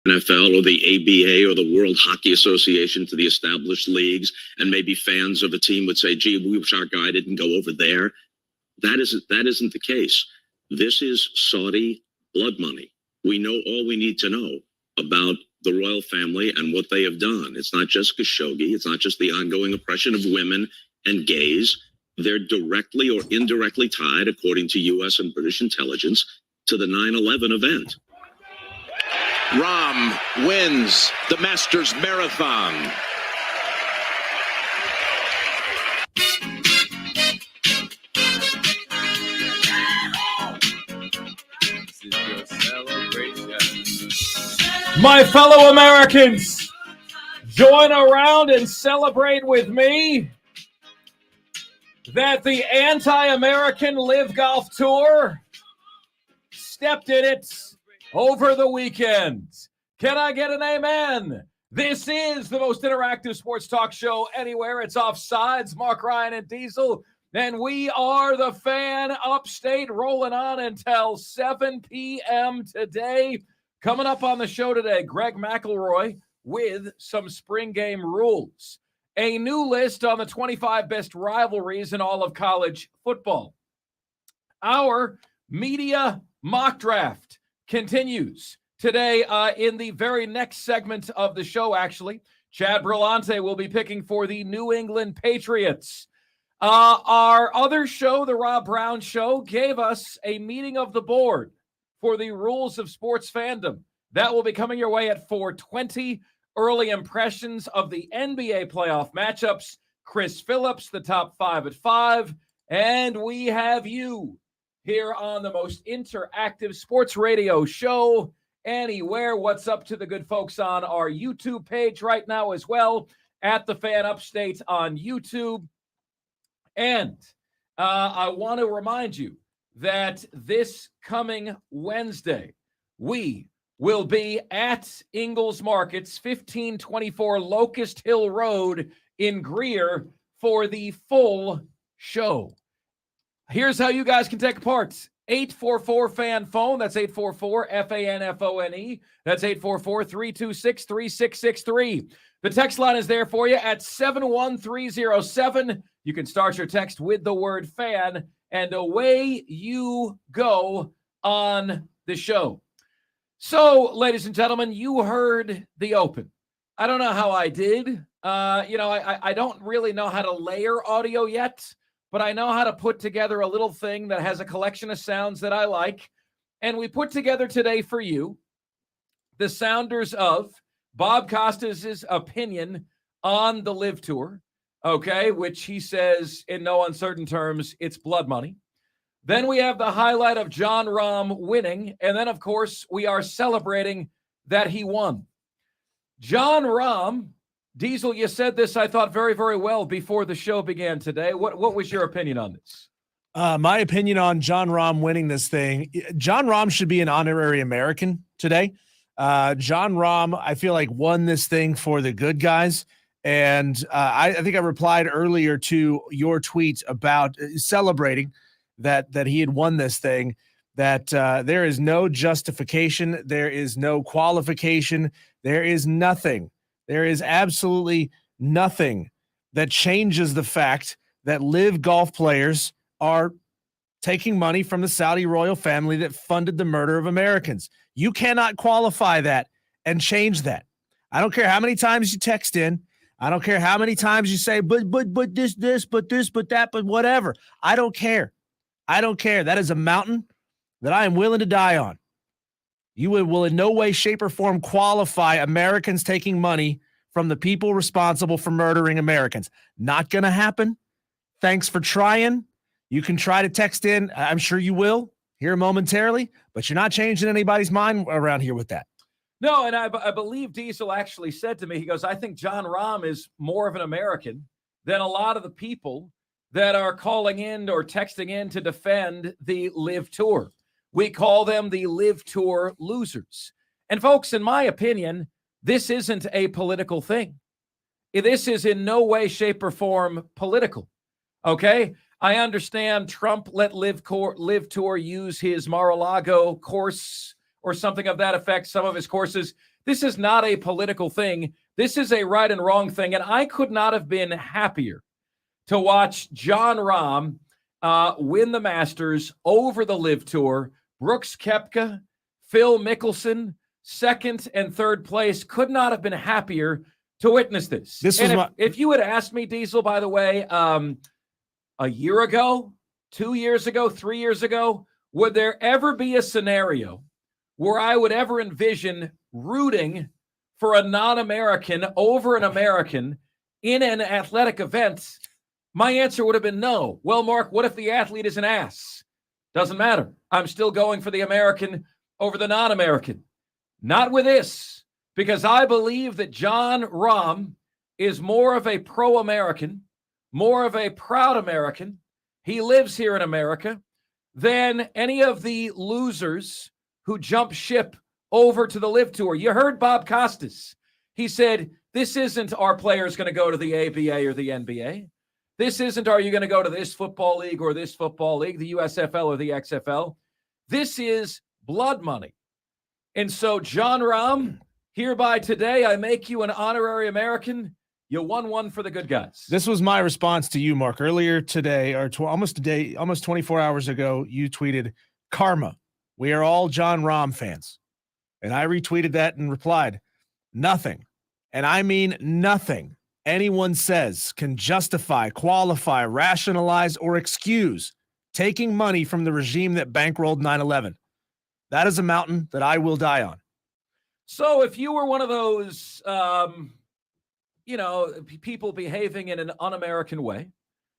NFL or the ABA or the World Hockey Association to the established leagues, and maybe fans of a team would say, gee, we wish our guy didn't go over there. That isn't the case. This is Saudi blood money. We know all we need to know about the royal family and what they have done. It's not just Khashoggi. It's not just the ongoing oppression of women and gays. They're directly or indirectly tied, according to U.S. and British intelligence, to the 9/11 event. Rahm wins the Masters Marathon. This is your celebration. My fellow Americans, join around and celebrate with me that the anti-American Live Golf Tour stepped in it over the weekend. Can I get an amen? This is the most interactive sports talk show anywhere. It's Offsides, Mark, Ryan, and Diesel. And we are the Fan Upstate, rolling on until 7 p.m. today. Coming up on the show today, Greg McElroy with some spring game rules. A new list on the 25 best rivalries in all of college football. Our media mock draft continues today in the very next segment of the show, actually. Chad Brillante will be picking for the New England Patriots. Our other show, the Rob Brown Show, gave us a meeting of the board for the rules of sports fandom. That will be coming your way at 4:20. Early impressions of the NBA playoff matchups. Chris Phillips, the top 5 at 5. And we have you here on the most interactive sports radio show anywhere. What's up to the good folks on our YouTube page right now as well, at the Fan Upstate on YouTube. And I want to remind you that this coming Wednesday, we will be at Ingalls Markets, 1524 Locust Hill Road in Greer for the full show. Here's how you guys can take part. 844-FAN-PHONE. That's 844-FANFONE. That's 844-326-3663. The text line is there for you at 71307. You can start your text with the word fan, and away you go on the show. So, ladies and gentlemen, you heard the open. I don't know how I did. I don't really know how to layer audio yet, but I know how to put together a little thing that has a collection of sounds that I like. And we put together today for you the sounders of Bob Costas' opinion on the Live Tour, okay, which he says in no uncertain terms, it's blood money. Then we have the highlight of Jon Rahm winning. And then, of course, we are celebrating that he won. Jon Rahm, Diesel, you said this, I thought, very, very well before the show began today. What was your opinion on this? My opinion on Jon Rahm winning this thing, Jon Rahm should be an honorary American today. Jon Rahm, I feel like, won this thing for the good guys. And I think I replied earlier to your tweet about celebrating that he had won this thing, that there is no justification. There is no qualification. There is nothing. There is absolutely nothing that changes the fact that live golf players are taking money from the Saudi royal family that funded the murder of Americans. You cannot qualify that and change that. I don't care how many times you text in. I don't care how many times you say, but this, but that, but whatever. I don't care. I don't care. That is a mountain that I am willing to die on. You will in no way, shape, or form qualify Americans taking money from the people responsible for murdering Americans. Not going to happen. Thanks for trying. You can try to text in. I'm sure you will here momentarily, but you're not changing anybody's mind around here with that. No, and I believe Diesel actually said to me, he goes, I think Jon Rahm is more of an American than a lot of the people that are calling in or texting in to defend the Live Tour. We call them the Live Tour losers. And folks, in my opinion, this isn't a political thing. This is in no way, shape, or form political. Okay? I understand Trump let Live Tour use his Mar-a-Lago course or something of that effect, some of his courses, This is not a political thing. This is a right and wrong thing. And I could not have been happier to watch Jon Rahm win the Masters over the Live Tour. Brooks Koepka, Phil Mickelson, second and third place. Could not have been happier to witness this. If you had asked me, Diesel, by the way, a year ago, 2 years ago, 3 years ago, would there ever be a scenario where I would ever envision rooting for a non-American over an American in an athletic event? My answer would have been no. Well, Mark, what if the athlete is an ass? Doesn't matter. I'm still going for the American over the non-American. Not with this, because I believe that Jon Rahm is more of a pro-American, more of a proud American. He lives here in America than any of the losers who jump ship over to the Live Tour. You heard Bob Costas. He said, this isn't our players going to go to the ABA or the NBA. This isn't, are you going to go to this football league or this football league, the USFL or the XFL? This is blood money. And so, Jon Rahm, hereby today, I make you an honorary American. You won one for the good guys. This was my response to you, Mark. Earlier today, or almost 24 hours ago, you tweeted, karma. We are all Jon Rahm fans. And I retweeted that and replied, nothing, and I mean nothing, anyone says can justify, qualify, rationalize, or excuse taking money from the regime that bankrolled 9/11. That is a mountain that I will die on. So if you were one of those, people behaving in an un-American way,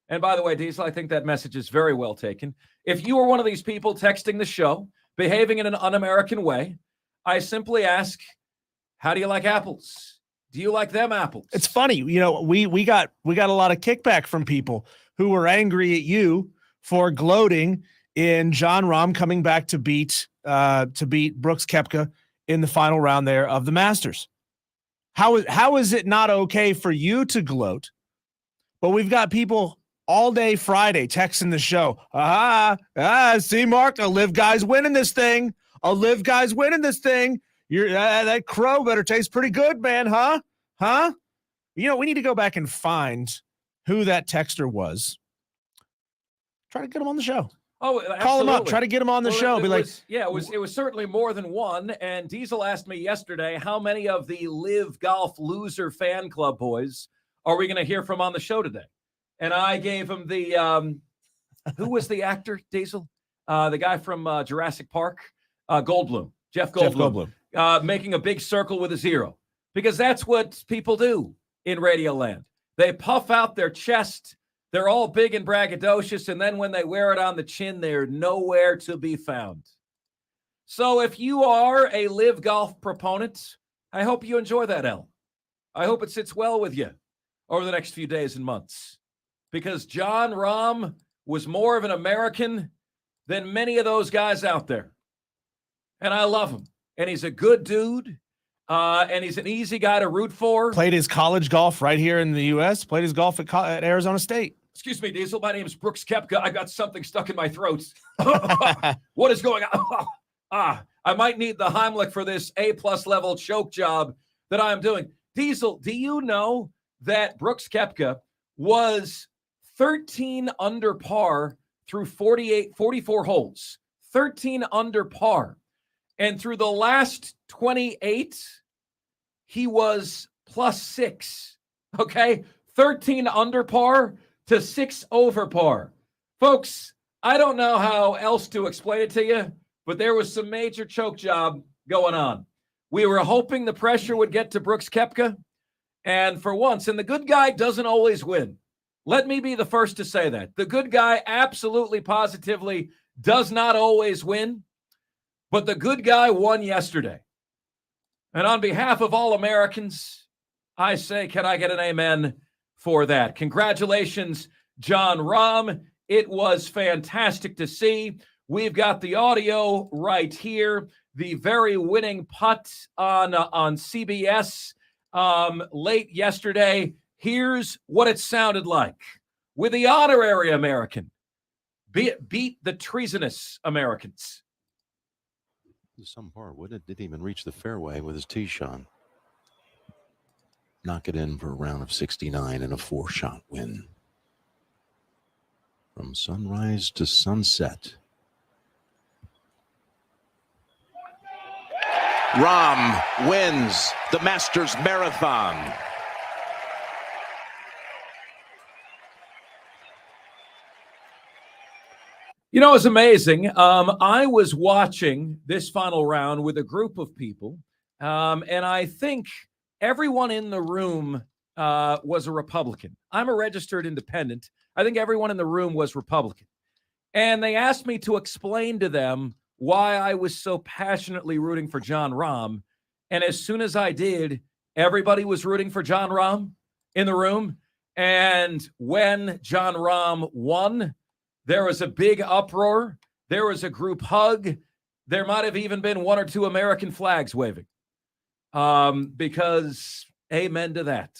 and by the way, Diesel, I think that message is very well taken. If you were one of these people texting the show, behaving in an un-American way, I simply ask, how do you like apples? Do you like them apples? It's funny. We got a lot of kickback from people who were angry at you for gloating in Jon Rahm coming back to beat Brooks Koepka in the final round there of the Masters. How is it not okay for you to gloat? But we've got people all day Friday texting the show. See, Mark, a live guy's winning this thing. That crow better taste pretty good, man, huh? We need to go back and find who that texter was. Try to get him on the show. Oh, absolutely. Call him up. Try to get him on the show. It was certainly more than one. And Diesel asked me yesterday, how many of the Live Golf Loser fan club boys are we going to hear from on the show today? And I gave him the who was the actor, Diesel? The guy from Jurassic Park, Goldblum, Jeff Goldblum. Making a big circle with a zero, because that's what people do in Radio Land. They puff out their chest. They're all big and braggadocious, and then when they wear it on the chin, they're nowhere to be found. So if you are a Live Golf proponent, I hope you enjoy that, L. I hope it sits well with you over the next few days and months, because Jon Rahm was more of an American than many of those guys out there. And I love him. And he's a good dude. And he's an easy guy to root for. Played his college golf right here in the U.S. Played his golf at Arizona State. Excuse me, Diesel. My name is Brooks Koepka. I got something stuck in my throat. What is going on? I might need the Heimlich for this A+ level choke job that I'm doing. Diesel, do you know that Brooks Koepka was 13 under par through 44 holes? 13 under par. And through the last 28, he was +6. Okay? 13 under par to 6 over par. Folks, I don't know how else to explain it to you, but there was some major choke job going on. We were hoping the pressure would get to Brooks Koepka, and for once, and the good guy doesn't always win. Let me be the first to say that. The good guy absolutely, positively does not always win, but the good guy won yesterday. And on behalf of all Americans, I say, can I get an amen for that? Congratulations, Jon Rahm. It was fantastic to see. We've got the audio right here. The very winning putt on CBS late yesterday. Here's what it sounded like. With the honorary American, beat the treasonous Americans. Some par would it? Didn't even reach the fairway with his tee shot. Knock it in for a round of 69 and a 4-shot win. From sunrise to sunset. Rahm wins the Masters Marathon. You know, it's amazing. I was watching this final round with a group of people, and I think everyone in the room was a Republican. I'm a registered independent. I think everyone in the room was Republican. And they asked me to explain to them why I was so passionately rooting for Jon Rahm. And as soon as I did, everybody was rooting for Jon Rahm in the room. And when Jon Rahm won, there was a big uproar. There was a group hug. There might have even been one or two American flags waving. Because amen to that.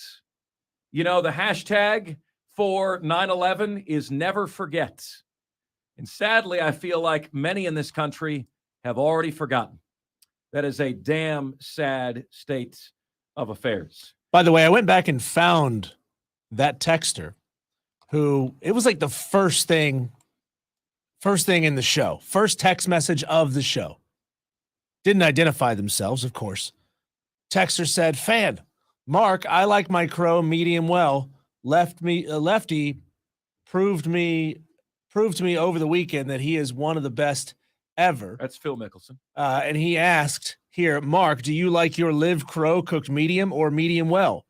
You know, the hashtag for 9/11 is never forget. And sadly, I feel like many in this country have already forgotten. That is a damn sad state of affairs. By the way, I went back and found that texter who, it was like the first thing in the show, first text message of the show. Didn't identify themselves, of course. Texter said, "Fan, Mark, I like my crow medium well. Lefty proved to me over the weekend that he is one of the best ever." That's Phil Mickelson. And he asked here, "Mark, do you like your live crow cooked medium or medium well?"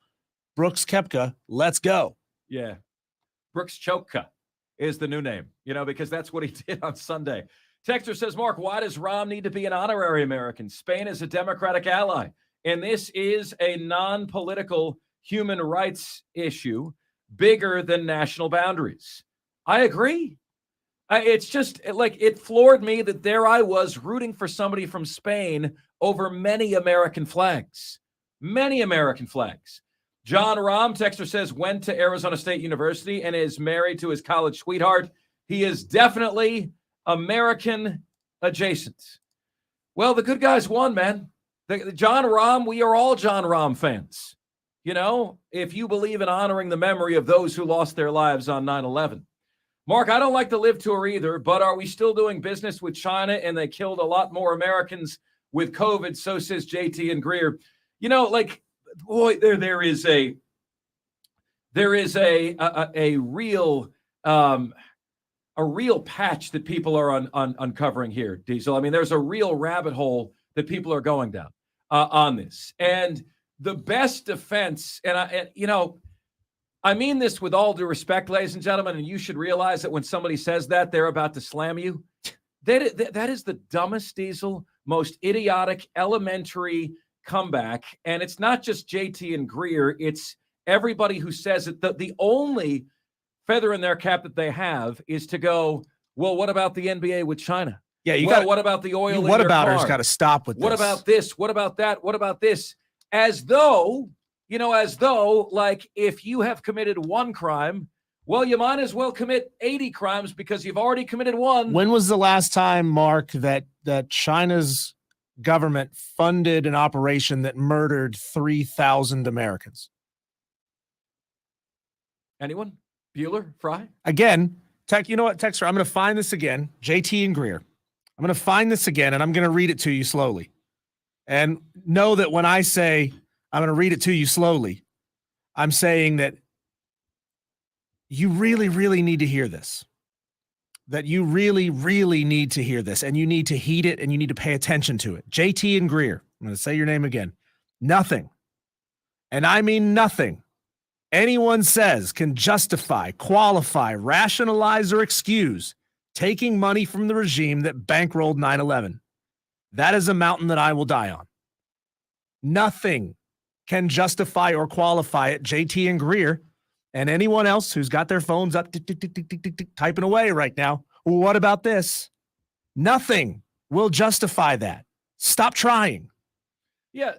Brooks Koepka, let's go. Yeah. Brooks Koepka is the new name, you know, because that's what he did on Sunday. Texter says, "Mark, why does Rahm need to be an honorary American? Spain is a democratic ally, and this is a non-political human rights issue bigger than national boundaries." I agree. It's just like it floored me that there I was rooting for somebody from Spain over many American flags. Many American flags. Jon Rahm, texter says, went to Arizona State University and is married to his college sweetheart. He is definitely American adjacent. Well, the good guys won, man. The Jon Rahm, we are all Jon Rahm fans. You know, if you believe in honoring the memory of those who lost their lives on 9/11. Mark, I don't like the Live Tour either, but are we still doing business with China and they killed a lot more Americans with COVID? So says JT and Greer. You know, like, boy, there is a real patch that people are uncovering here, Diesel. I mean, there's a real rabbit hole that people are going down on this. And the best defense, I mean this with all due respect, ladies and gentlemen, and you should realize that when somebody says that, they're about to slam you. That is the dumbest, Diesel, most idiotic, elementary comeback. And it's not just JT and Greer. It's everybody who says it. The only feather in their cap that they have is to go, well, what about the NBA with China? Yeah, what about the oil in your What about car? her's got to stop with this. What about this? What about that? What about this? As though, like, if you have committed one crime, well, you might as well commit 80 crimes because you've already committed one. When was the last time, Mark, that China's government funded an operation that murdered 3,000 Americans? Anyone? Bueller? Fry? Again, you know what, Texter? I'm going to find this again. JT and Greer. I'm going to find this again, and I'm going to read it to you slowly. And know that when I say I'm going to read it to you slowly, I'm saying that you really, really need to hear this. That you really, really need to hear this, and you need to heed it, and you need to pay attention to it. JT and Greer, I'm going to say your name again. Nothing, and I mean nothing, anyone says can justify, qualify, rationalize, or excuse taking money from the regime that bankrolled 9/11. That is a mountain that I will die on. Nothing can justify or qualify it. JT and Greer and anyone else who's got their phones up typing away right now. Well, what about this? Nothing will justify that. Stop trying. Yeah,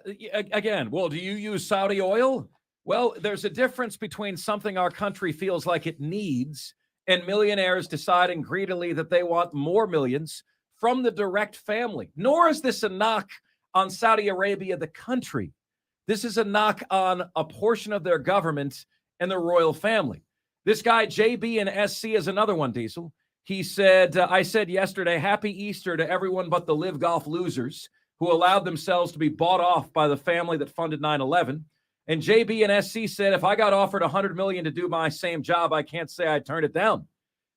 again, well, do you use Saudi oil? Well, there's a difference between something our country feels like it needs and millionaires deciding greedily that they want more millions from the direct family. Nor is this a knock on Saudi Arabia, the country. This is a knock on a portion of their government and the royal family. This guy, JB and SC, is another one, Diesel. He said, I said yesterday, Happy Easter to everyone but the Live Golf losers who allowed themselves to be bought off by the family that funded 9/11. And JB and SC said, if I got offered $100 million to do my same job, I can't say I turned it down.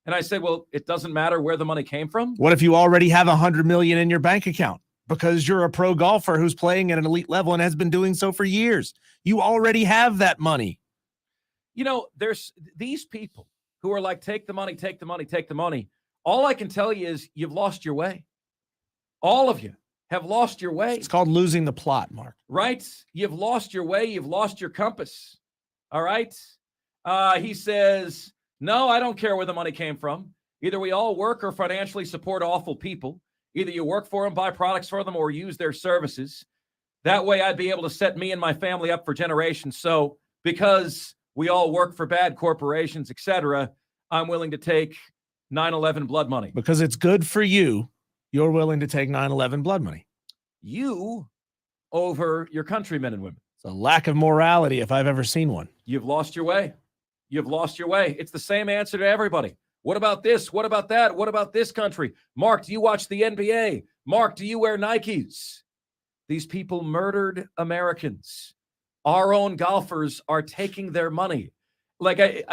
And I said, well, it doesn't matter where the money came from. What if you already have $100 million in your bank account because you're a pro golfer who's playing at an elite level and has been doing so for years? You already have that money. You know, there's these people who are like, take the money, take the money, take the money. All I can tell you is you've lost your way. All of you have lost your way. It's called losing the plot, Mark. Right? You've lost your way. You've lost your compass. All right? He says, no, I don't care where the money came from. Either we all work or financially support awful people. Either you work for them, buy products for them, or use their services. That way I'd be able to set me and my family up for generations. So because we all work for bad corporations, etc., I'm willing to take 9/11 blood money. Because it's good for you, you're willing to take 9/11 blood money. You over your countrymen and women. It's a lack of morality if I've ever seen one. You've lost your way. You've lost your way. It's the same answer to everybody. What about this? What about that? What about this country? Mark, do you watch the NBA? Mark, do you wear Nikes? These people murdered Americans. Our own golfers are taking their money. Like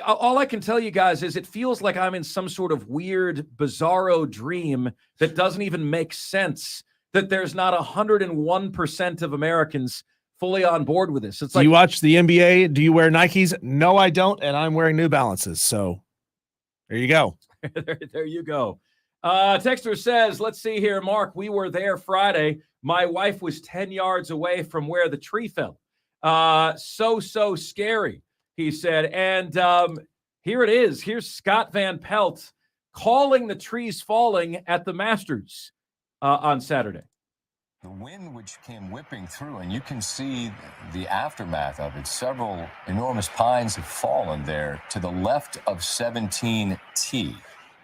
all I can tell you guys is it feels like I'm in some sort of weird, bizarro dream that doesn't even make sense, that there's not 101% of Americans fully on board with this. It's Do like, you watch the NBA? Do you wear Nikes? No, I don't, and I'm wearing New Balances. So there you go. there you go. Texter says, let's see here, Mark, we were there Friday. My wife was 10 yards away from where the tree fell. So scary, he said. And here it is. Here's Scott Van Pelt calling the trees falling at the Masters on Saturday. The wind which came whipping through, and you can see the aftermath of it. Several enormous pines have fallen there to the left of 17T.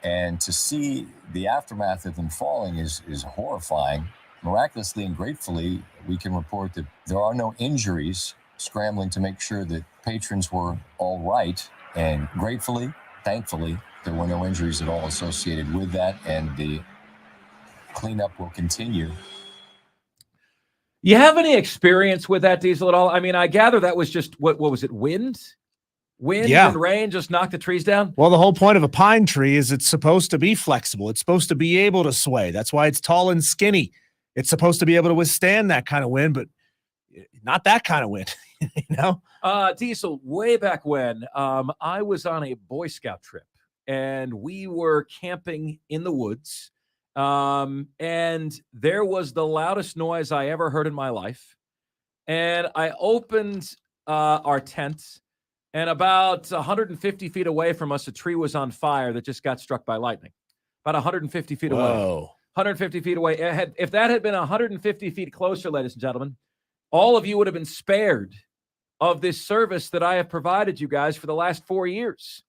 And to see the aftermath of them falling is horrifying. Miraculously and gratefully, we can report that there are no injuries, scrambling to make sure that patrons were all right. And gratefully, thankfully, there were no injuries at all associated with that, and the cleanup will continue. You have any experience with that, Diesel, at all? I mean, I gather that was just, what was it, wind? Wind and rain just knocked the trees down? Well, the whole point of a pine tree is it's supposed to be flexible. It's supposed to be able to sway. That's why it's tall and skinny. It's supposed to be able to withstand that kind of wind, but not that kind of wind, you know? Diesel, way back when, I was on a Boy Scout trip, and we were camping in the woods. And there was the loudest noise I ever heard in my life. And I opened our tent, and about 150 feet away from us, a tree was on fire that just got struck by lightning. About 150 feet away. 150 feet away. If that had been 150 feet closer, ladies and gentlemen, all of you would have been spared of this service that I have provided you guys for the last 4 years.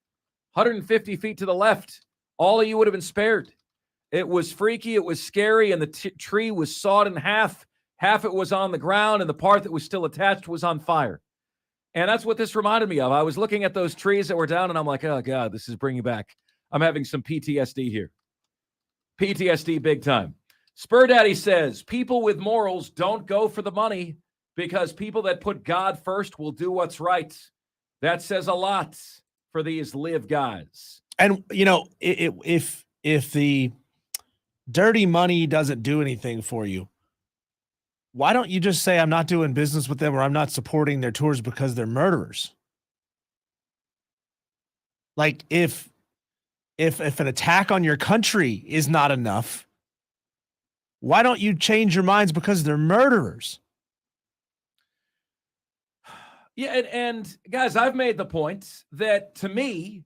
150 feet to the left, all of you would have been spared. It was freaky. It was scary. And the tree was sawed in half. Half it was on the ground, and the part that was still attached was on fire. And that's what this reminded me of. I was looking at those trees that were down, and I'm like, oh, God, this is bringing back. I'm having some PTSD here. PTSD big time. Spur Daddy says, people with morals don't go for the money because people that put God first will do what's right. That says a lot for these live guys. And, you know, if the dirty money doesn't do anything for you, why don't you just say I'm not doing business with them or I'm not supporting their tours because they're murderers? Like if an attack on your country is not enough, why don't you change your minds because they're murderers? Yeah, and guys, I've made the point that to me,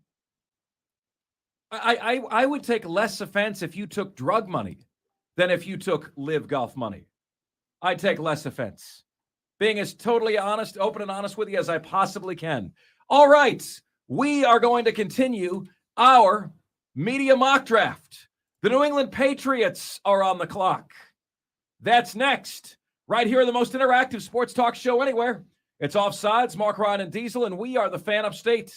I would take less offense if you took drug money than if you took live golf money. I'd take less offense. Being as totally honest, open and honest with you as I possibly can. All right, we are going to continue our media mock draft. The New England Patriots are on the clock. That's next, right here, the most interactive sports talk show anywhere. It's Offsides, Mark, Ryan, and Diesel, and we are the Fan Upstate.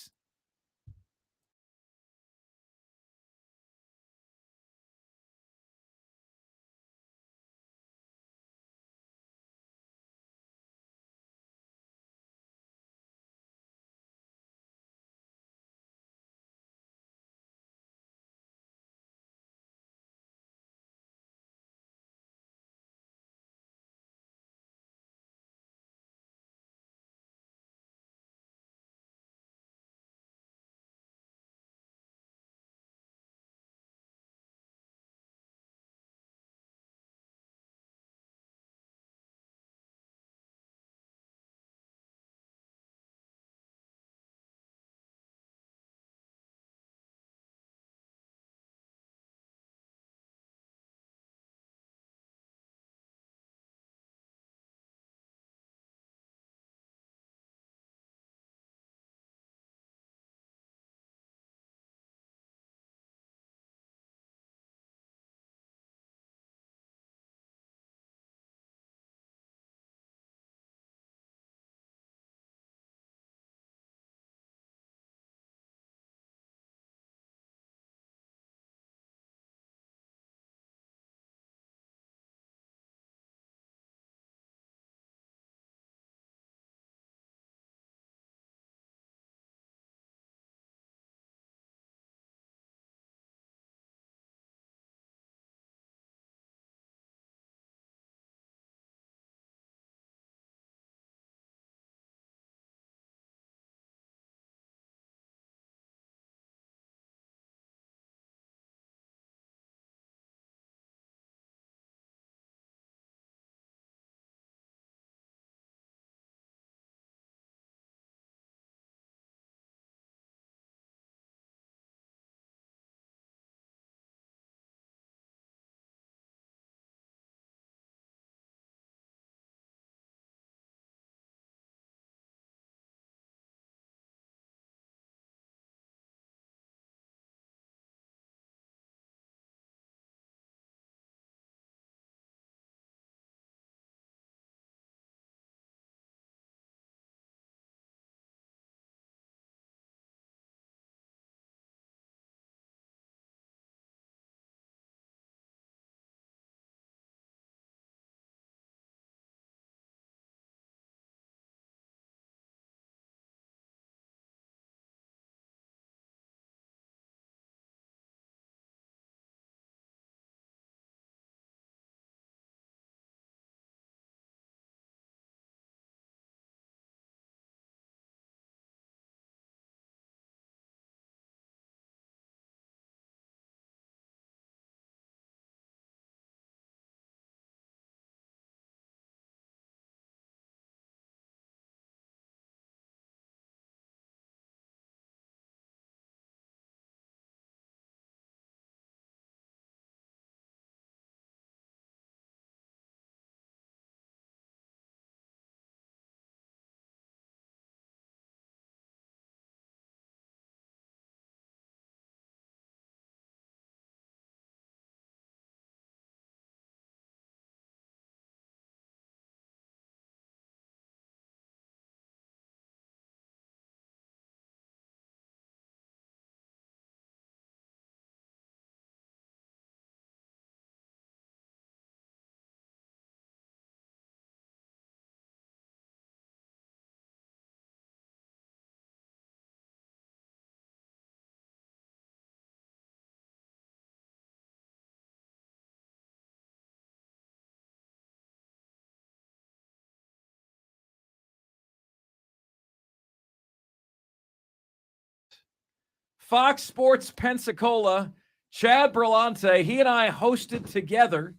Fox Sports Pensacola, Chad Brillante, he and I hosted together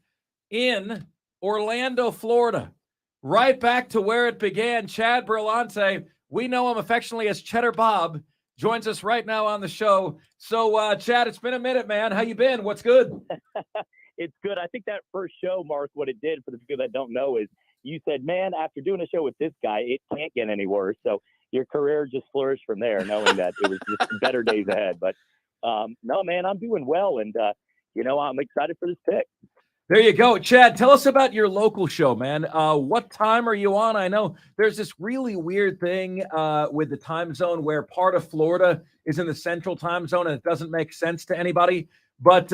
in Orlando, Florida. Right back to where it began. Chad Brillante, we know him affectionately as Cheddar Bob, joins us right now on the show. So, Chad, it's been a minute, man. How you been? What's good? It's good. I think that first show, Mark, what it did for the people that don't know is you said, man, after doing a show with this guy, it can't get any worse. So your career just flourished from there, knowing that it was just better days ahead. But no, man, I'm doing well. And, I'm excited for this pick. There you go. Chad, tell us about your local show, man. What time are you on? I know there's this really weird thing with the time zone where part of Florida is in the central time zone, and it doesn't make sense to anybody. But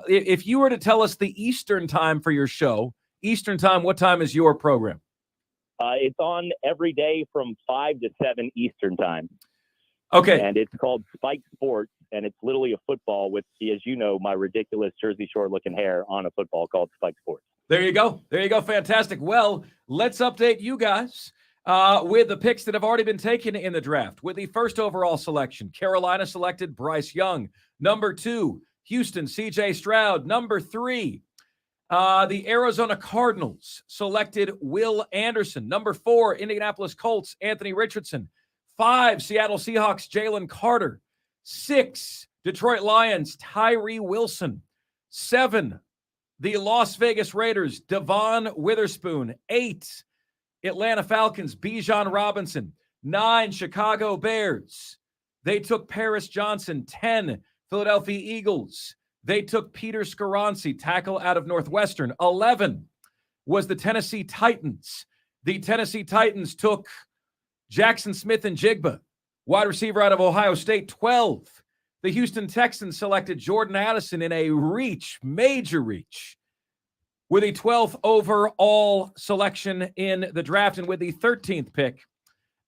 if you were to tell us the Eastern time for your show, Eastern time, what time is your program? It's on every day from 5 to 7 Eastern time. Okay. And it's called Spike Sports, and it's literally a football with, as you know, my ridiculous Jersey Shore-looking hair on a football called Spike Sports. There you go. There you go. Fantastic. Well, let's update you guys with the picks that have already been taken in the draft. With the first overall selection, Carolina selected Bryce Young. Number 2, Houston, C.J. Stroud. Number 3, the Arizona Cardinals selected Will Anderson. Number 4, Indianapolis Colts, Anthony Richardson. 5, Seattle Seahawks, Jalen Carter. 6, Detroit Lions, Tyree Wilson. 7, the Las Vegas Raiders, Devon Witherspoon. 8, Atlanta Falcons, Bijan Robinson. 9, Chicago Bears. They took Paris Johnson. 10, Philadelphia Eagles. They took Peter Skoronski, tackle out of Northwestern. 11 was the Tennessee Titans. The Tennessee Titans took Jackson Smith and Jigba, wide receiver out of Ohio State. 12, the Houston Texans selected Jordan Addison in a major reach, with a 12th overall selection in the draft. And with the 13th pick,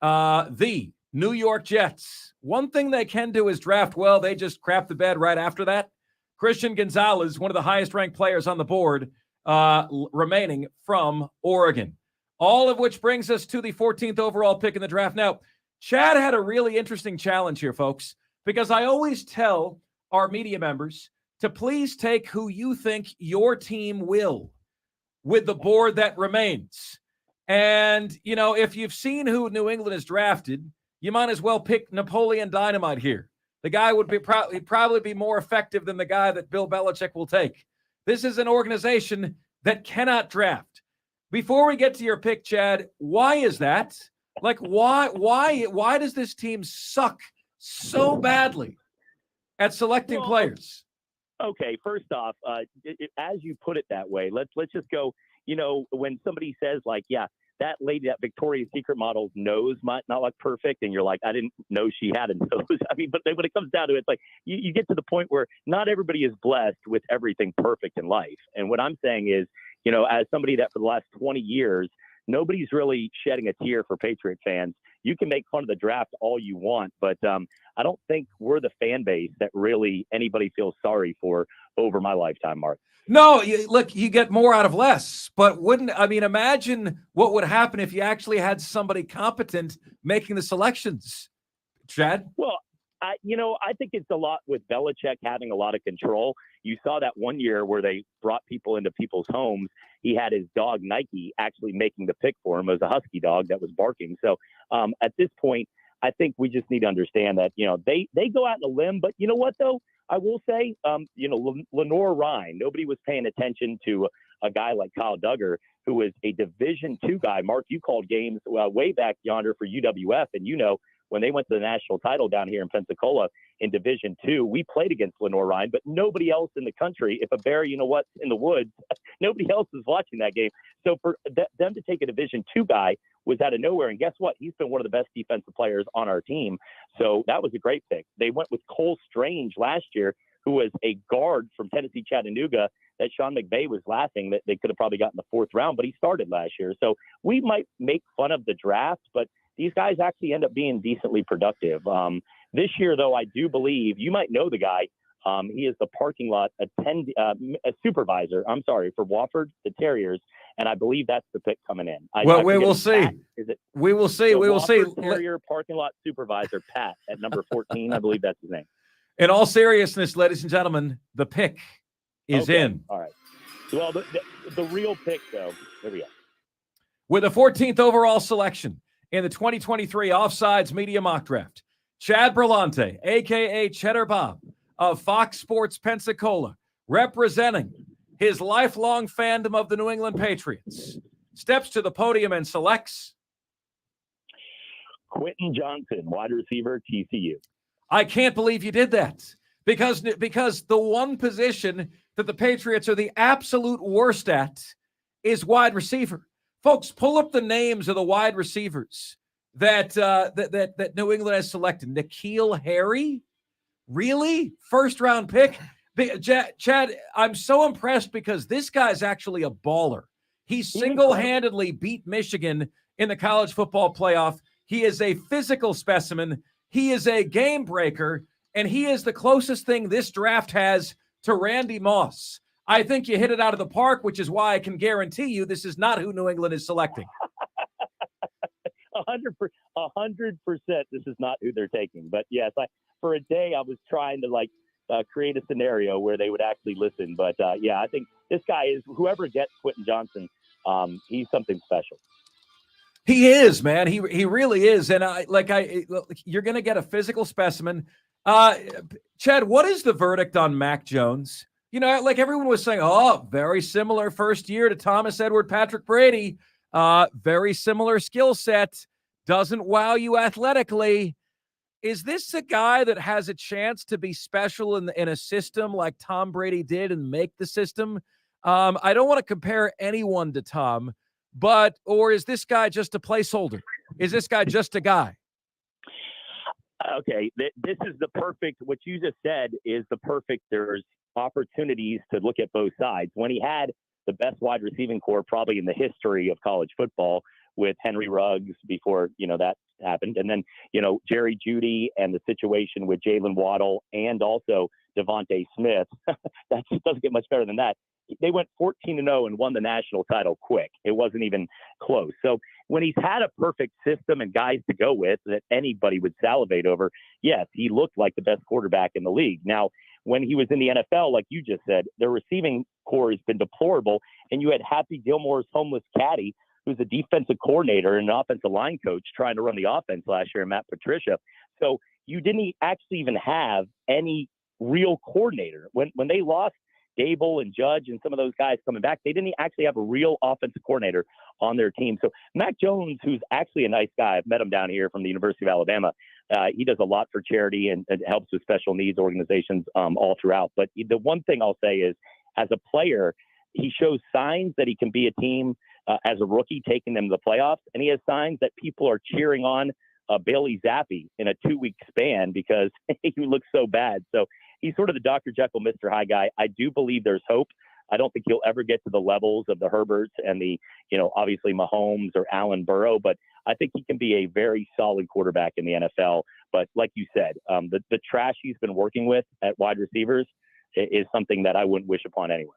the New York Jets. One thing they can do is draft well. They just crap the bed right after that. Christian Gonzalez, one of the highest-ranked players on the board, remaining from Oregon. All of which brings us to the 14th overall pick in the draft. Now, Chad had a really interesting challenge here, folks, because I always tell our media members to please take who you think your team will with the board that remains. And, if you've seen who New England has drafted, you might as well pick Napoleon Dynamite here. The guy would probably be more effective than the guy that Bill Belichick will take. This is an organization that cannot draft. Before we get to your pick, Chad, why is that? Like, why does this team suck so badly at selecting players? Okay, first off, as you put it that way, let's just go. When somebody says like, yeah, that lady, that Victoria's Secret model's nose might not look perfect, and you're like, I didn't know she had a nose. I mean, but when it comes down to it, it's like you get to the point where not everybody is blessed with everything perfect in life. And what I'm saying is, as somebody that for the last 20 years, nobody's really shedding a tear for Patriot fans. You can make fun of the draft all you want, but I don't think we're the fan base that really anybody feels sorry for over my lifetime, Mark. No, look, you get more out of less, but imagine what would happen if you actually had somebody competent making the selections, Chad? Well, I think it's a lot with Belichick having a lot of control. You saw that one year where they brought people into people's homes. He had his dog Nike actually making the pick for him. It was a husky dog that was barking. So at this point, I think we just need to understand that, they go out on a limb. But you know what, though? I will say, Lenore Ryan, nobody was paying attention to a guy like Kyle Duggar, who is a Division II guy. Mark, you called games way back yonder for UWF, and when they went to the national title down here in Pensacola in Division II, we played against Lenore Ryan, but nobody else in the country, if a bear, in the woods, nobody else was watching that game. So for them to take a Division II guy was out of nowhere. And guess what? He's been one of the best defensive players on our team. So that was a great pick. They went with Cole Strange last year, who was a guard from Tennessee Chattanooga that Sean McVay was laughing that they could have probably gotten the 4th round, but he started last year. So we might make fun of the draft, but these guys actually end up being decently productive. This year, though, I do believe you might know the guy. He is the parking lot supervisor. I'm sorry, for Wofford, the Terriers, and I believe that's the pick coming in. We will see. We will see. We will see. Terrier parking lot supervisor Pat at number 14. I believe that's his name. In all seriousness, ladies and gentlemen, the pick is in. All right. Well, the real pick, though. Here we go. With the 14th overall selection in the 2023 Offsides Media Mock Draft, Chad Berlante, a.k.a. Cheddar Bob, of Fox Sports Pensacola, representing his lifelong fandom of the New England Patriots, steps to the podium and selects Quentin Johnson, wide receiver, TCU. I can't believe you did that. because the one position that the Patriots are the absolute worst at is wide receiver. Folks, pull up the names of the wide receivers that New England has selected. N'Keal Harry, really? First round pick? Chad, I'm so impressed because this guy's actually a baller. He single-handedly beat Michigan in the college football playoff. He is a physical specimen. He is a game breaker, and he is the closest thing this draft has to Randy Moss. I think you hit it out of the park, which is why I can guarantee you this is not who New England is selecting. 100%. This is not who they're taking. But yes, for a day I was trying to create a scenario where they would actually listen. But yeah, I think this guy is, whoever gets Quentin Johnson, he's something special. He is, man. He really is. And you're going to get a physical specimen. Chad, what is the verdict on Mac Jones? You know, like everyone was saying, oh, very similar first year to Thomas Edward Patrick Brady. Very similar skill set. Doesn't wow you athletically. Is this a guy that has a chance to be special in a system like Tom Brady did and make the system? I don't want to compare anyone to Tom, or is this guy just a placeholder? Is this guy just a guy? Okay, this is the perfect, what you just said is the perfect, there's opportunities to look at both sides. When he had the best wide receiving core probably in the history of college football with Henry Ruggs before, that happened. And then, Jerry Jeudy and the situation with Jalen Waddle and also Devontae Smith, that just doesn't get much better than that. They went 14-0 and won the national title quick. It wasn't even close. So when he's had a perfect system and guys to go with that anybody would salivate over, yes, he looked like the best quarterback in the league. Now, when he was in the NFL, like you just said, the receiving core has been deplorable. And you had Happy Gilmore's homeless caddy, who's a defensive coordinator and an offensive line coach trying to run the offense last year, Matt Patricia. So you didn't actually even have any real coordinator. When they lost Gable and Judge and some of those guys coming back, they didn't actually have a real offensive coordinator on their team. So Mac Jones, who's actually a nice guy, I've met him down here from the University of Alabama. He does a lot for charity and helps with special needs organizations all throughout. But the one thing I'll say is, as a player, he shows signs that he can be a team as a rookie, taking them to the playoffs. And he has signs that people are cheering on Bailey Zappi in a 2-week span because he looks so bad. So he's sort of the Dr. Jekyll, Mr. Hyde guy. I do believe there's hope. I don't think he'll ever get to the levels of the Herberts and the, obviously Mahomes or Allen Burrow, but I think he can be a very solid quarterback in the NFL. But like you said, the trash he's been working with at wide receivers is something that I wouldn't wish upon anyone.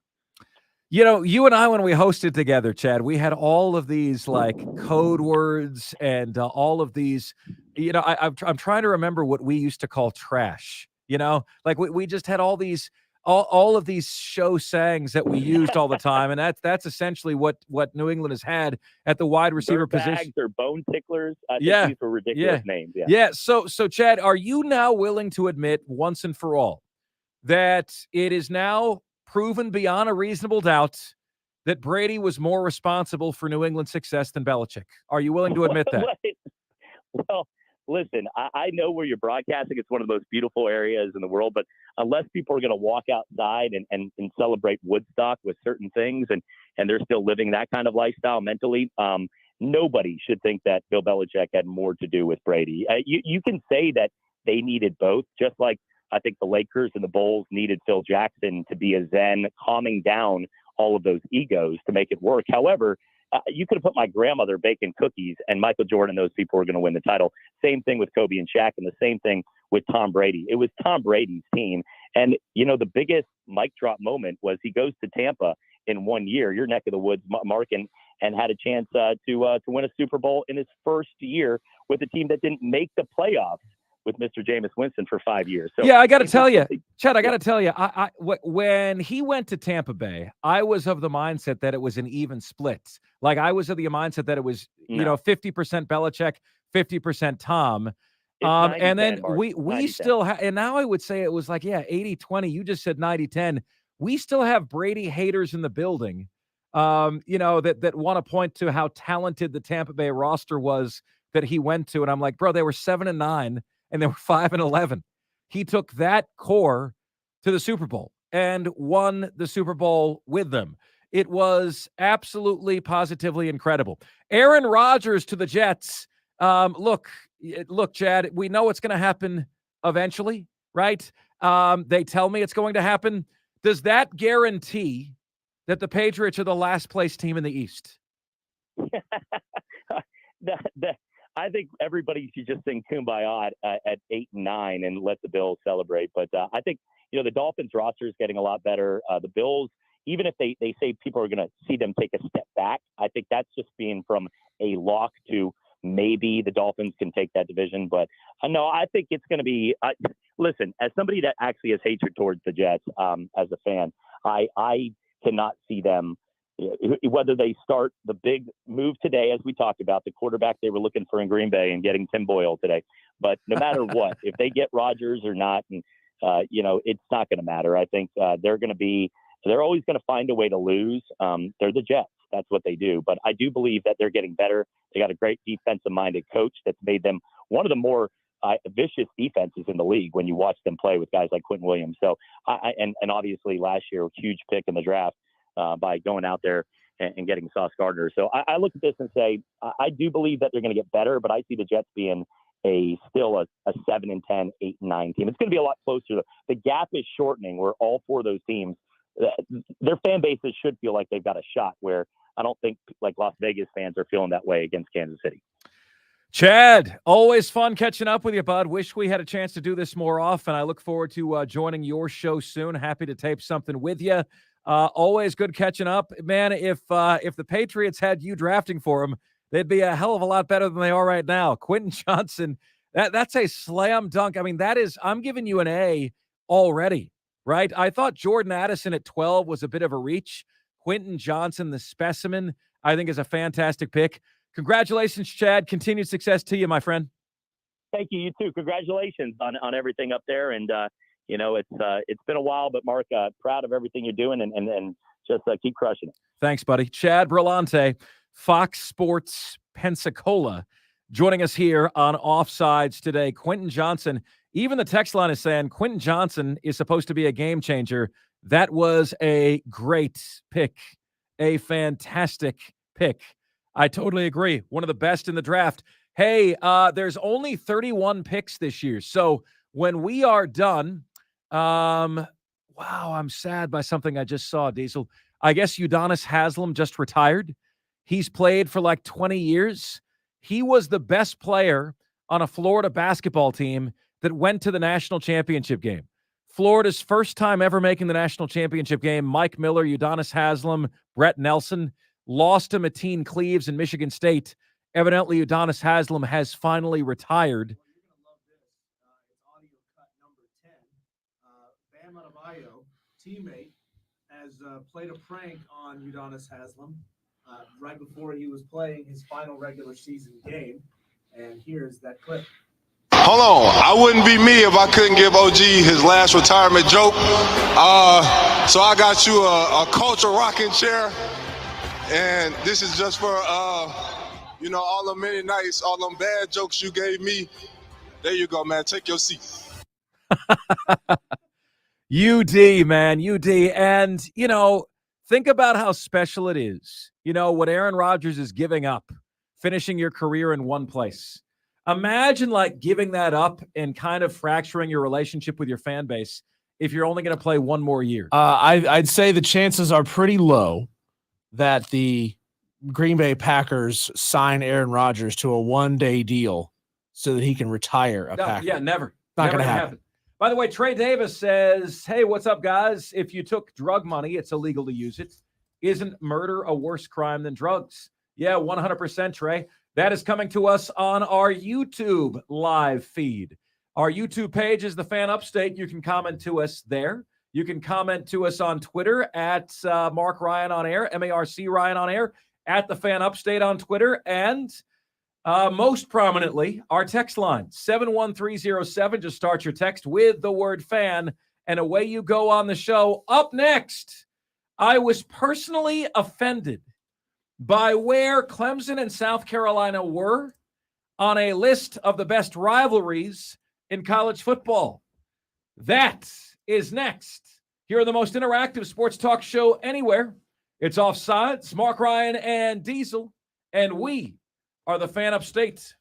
You and I, when we hosted together, Chad, we had all of these like code words and all of these, I'm trying to remember what we used to call trash, like we just had all these, all of these show sayings that we used all the time. And that's essentially what New England has had at the wide receiver position. Or bone ticklers. I think these were ridiculous names. Yeah. So Chad, are you now willing to admit once and for all that it is now proven beyond a reasonable doubt that Brady was more responsible for New England's success than Belichick? Are you willing to admit that? Well, listen, I know where you're broadcasting. It's one of the most beautiful areas in the world, but unless people are going to walk outside and celebrate Woodstock with certain things and they're still living that kind of lifestyle mentally, nobody should think that Bill Belichick had more to do with Brady. You can say that they needed both, just like I think the Lakers and the Bulls needed Phil Jackson to be a zen, calming down all of those egos to make it work. However, you could have put my grandmother baking cookies and Michael Jordan and those people were going to win the title. Same thing with Kobe and Shaq, and the same thing with Tom Brady. It was Tom Brady's team. And, the biggest mic drop moment was he goes to Tampa in 1 year, your neck of the woods, Mark, and had a chance to win a Super Bowl in his first year with a team that didn't make the playoffs with Mr. Jameis Winston for 5 years. So yeah, I got to tell you, Chad, when he went to Tampa Bay, I was of the mindset that it was an even split. Like I was of the mindset that it was, 50% Belichick, 50% Tom. And then we still have, and now I would say it was like, 80-20. You just said 90-10. We still have Brady haters in the building, that want to point to how talented the Tampa Bay roster was that he went to. And I'm like, bro, they were 7-9. And they were 5-11. He took that core to the Super Bowl and won the Super Bowl with them. It was absolutely, positively incredible. Aaron Rodgers to the Jets. Look, Chad, we know it's going to happen eventually, right? They tell me it's going to happen. Does that guarantee that the Patriots are the last place team in the East? I think everybody should just sing Kumbaya at 8 and 9 and let the Bills celebrate. But I think, the Dolphins roster is getting a lot better. The Bills, even if they say people are going to see them take a step back, I think that's just being from a lock to maybe the Dolphins can take that division. But no, I think it's going to be listen, as somebody that actually has hatred towards the Jets as a fan, I cannot see them, whether they start the big move today, as we talked about, the quarterback they were looking for in Green Bay and getting Tim Boyle today. But no matter what, if they get Rodgers or not, and it's not going to matter. I think they're always going to find a way to lose. They're the Jets. That's what they do. But I do believe that they're getting better. They got a great defensive-minded coach that's made them one of the more vicious defenses in the league when you watch them play with guys like Quentin Williams. So, and obviously last year, a huge pick in the draft by going out there and getting Sauce Gardner. So I look at this and say, I do believe that they're going to get better, but I see the Jets being still a 7-10, 8-9 team. It's going to be a lot closer. The gap is shortening where all four of those teams, their fan bases should feel like they've got a shot, where I don't think like Las Vegas fans are feeling that way against Kansas City. Chad, always fun catching up with you, bud. Wish we had a chance to do this more often. I look forward to joining your show soon. Happy to tape something with you. Always good catching up. Man, if the Patriots had you drafting for them, they'd be a hell of a lot better than they are right now. Quentin Johnson, that's a slam dunk. I mean, I'm giving you an A already, right? I thought Jordan Addison at 12 was a bit of a reach. Quentin Johnson, the specimen, I think is a fantastic pick. Congratulations, Chad. Continued success to you, my friend. Thank you. You too. Congratulations on everything up there. And, it's been a while, but Mark, proud of everything you're doing and just keep crushing it. Thanks, buddy. Chad Brillante, Fox Sports Pensacola, joining us here on Offsides today. Quentin Johnson, even the text line is saying Quentin Johnson is supposed to be a game changer. That was a great pick, a fantastic pick. I totally agree. One of the best in the draft. Hey, there's only 31 picks this year. So when we are done, wow, I'm sad by something I just saw, Diesel. I guess Udonis Haslem just retired. He's played for like 20 years. He was the best player on a Florida basketball team that went to the national championship game. Florida's first time ever making the national championship game. Mike Miller, Udonis Haslem, Brett Nelson lost to Mateen Cleaves in Michigan State. Evidently, Udonis Haslem has finally retired. Bam Adebayo, teammate, has played a prank on Udonis Haslem right before he was playing his final regular season game. And here's that clip. Hold on. I wouldn't be me if I couldn't give OG his last retirement joke. So I got you a culture rocking chair. And this is just for, all the many nights, all them bad jokes you gave me. There you go, man. Take your seat. UD, man, UD. And, think about how special it is, what Aaron Rodgers is giving up, finishing your career in one place. Imagine giving that up and kind of fracturing your relationship with your fan base if you're only going to play one more year. I'd say the chances are pretty low that the Green Bay Packers sign Aaron Rodgers to a one-day deal so that he can retire a Packer. Yeah, never. Not going to happen. By the way, Trey Davis says, hey, what's up, guys? If you took drug money, it's illegal to use it. Isn't murder a worse crime than drugs? Yeah, 100%, Trey. That is coming to us on our YouTube live feed. Our YouTube page is The Fan Upstate. You can comment to us there. You can comment to us on Twitter at Mark Ryan on Air, MARC Ryan on Air, at The Fan Upstate on Twitter, and most prominently, our text line, 71307. Just start your text with the word fan, and away you go on the show. Up next, I was personally offended by where Clemson and South Carolina were on a list of the best rivalries in college football. That is next. Here are the most interactive sports talk show anywhere. It's Offsides, Mark Ryan and Diesel, and we are the Fan Upstate.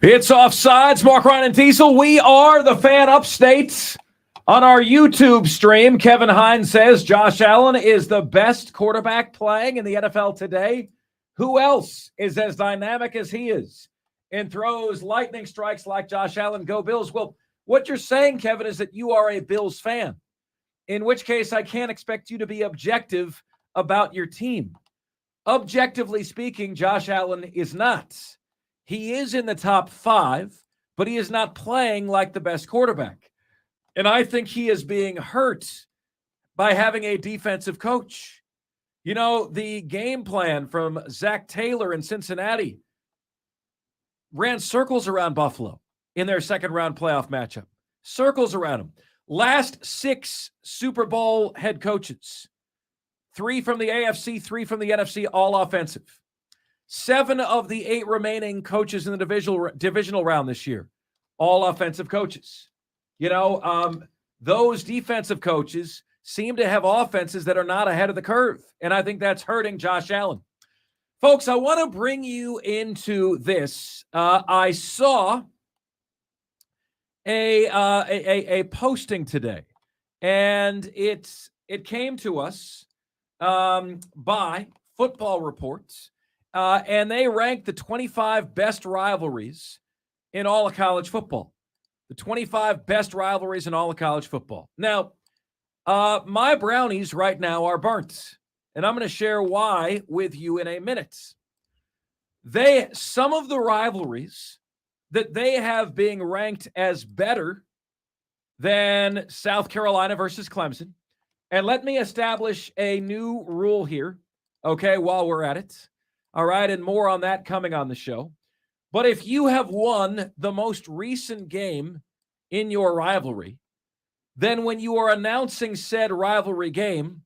It's Offsides. Mark, Ryan, and Diesel. We are the Fan Upstate. On our YouTube stream, Kevin Hines says Josh Allen is the best quarterback playing in the NFL today. Who else is as dynamic as he is and throws lightning strikes like Josh Allen? Go Bills. Well, what you're saying, Kevin, is that you are a Bills fan, in which case I can't expect you to be objective about your team. Objectively speaking, Josh Allen is not. He is in the top 5, but he is not playing like the best quarterback. And I think he is being hurt by having a defensive coach. You know, the game plan from Zach Taylor in Cincinnati ran circles around Buffalo in their second-round playoff matchup. Circles around him. Last 6 Super Bowl head coaches, 3 from the AFC, 3 from the NFC, all offensive. 7 of the 8 remaining coaches in the divisional round this year, all offensive coaches. You know, those defensive coaches seem to have offenses that are not ahead of the curve, and I think that's hurting Josh Allen. Folks, I want to bring you into this. I saw a posting today, and it came to us by Football Reports, and they ranked the 25 best rivalries in all of college football. The 25 best rivalries in all of college football. Now, my brownies right now are burnt, and I'm going to share why with you in a minute. Some of the rivalries that they have being ranked as better than South Carolina versus Clemson. And let me establish a new rule here, okay, while we're at it. All right, and more on that coming on the show. But if you have won the most recent game in your rivalry, then when you are announcing said rivalry game,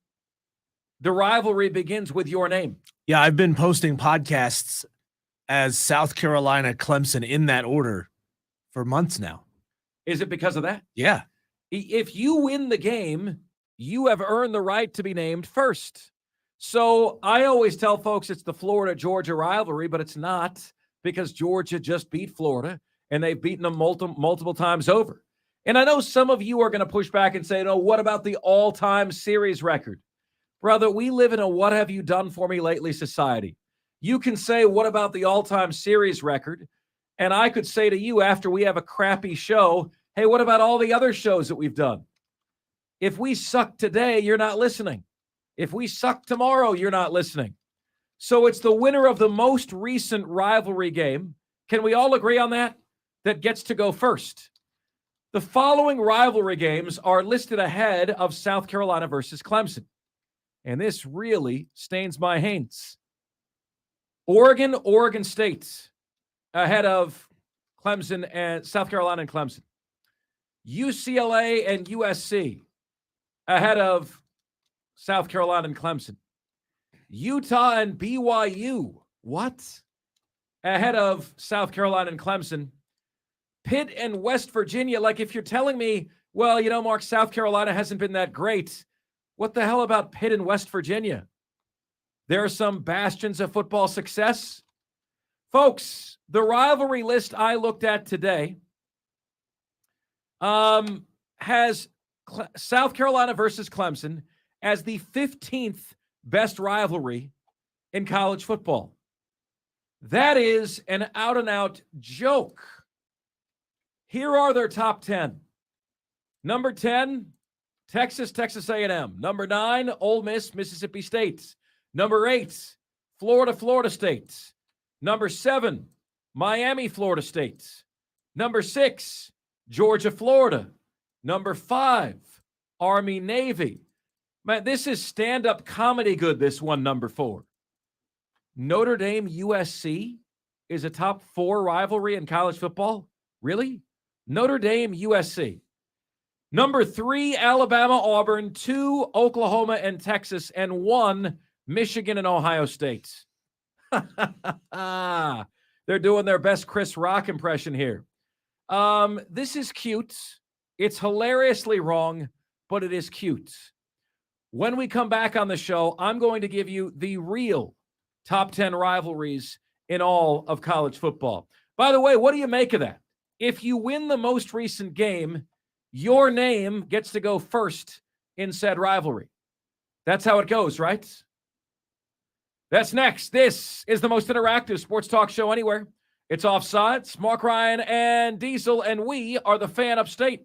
the rivalry begins with your name. Yeah, I've been posting podcasts as South Carolina, Clemson in that order for months now. Is it because of that? Yeah. If you win the game, you have earned the right to be named first. So I always tell folks it's the Florida-Georgia rivalry, but it's not, because Georgia just beat Florida, and they've beaten them multiple times over. And I know some of you are going to push back and say, no, what about the all-time series record? Brother, we live in a what have you done for me lately society. You can say, what about the all-time series record? And I could say to you after we have a crappy show, hey, what about all the other shows that we've done? If we suck today, you're not listening. If we suck tomorrow, you're not listening. So it's the winner of the most recent rivalry game. Can we all agree on that? That gets to go first. The following rivalry games are listed ahead of South Carolina versus Clemson. And this really stains my hands. Oregon State ahead of Clemson and South Carolina and Clemson. UCLA and USC ahead of South Carolina and Clemson. Utah and BYU, what? Ahead of South Carolina and Clemson. Pitt and West Virginia, like if you're telling me, well, you know, Mark, South Carolina hasn't been that great, what the hell about Pitt and West Virginia? There are some bastions of football success. Folks, the rivalry list I looked at today has South Carolina versus Clemson as the 15th best rivalry in college football. That is an out-and-out joke. Here are their top 10. Number 10, Texas A&M. Number 9, Ole Miss, Mississippi State. Number 8, Florida State. Number 7, Miami, Florida State. Number 6, Georgia, Florida. Number 5, Army, Navy. Man, this is stand-up comedy good, this one, number 4. Notre Dame, USC is a top 4 rivalry in college football? Really? Notre Dame, USC. Number 3, Alabama, Auburn. 2, Oklahoma and Texas. And 1, Michigan and Ohio State. They're doing their best Chris Rock impression here. This is cute. It's hilariously wrong, but it is cute. When we come back on the show, I'm going to give you the real top 10 rivalries in all of college football. By the way, what do you make of that? If you win the most recent game, your name gets to go first in said rivalry. That's how it goes, right? That's next. This is the most interactive sports talk show anywhere. It's Offsides, Mark Ryan and Diesel, and we are the Fan Upstate.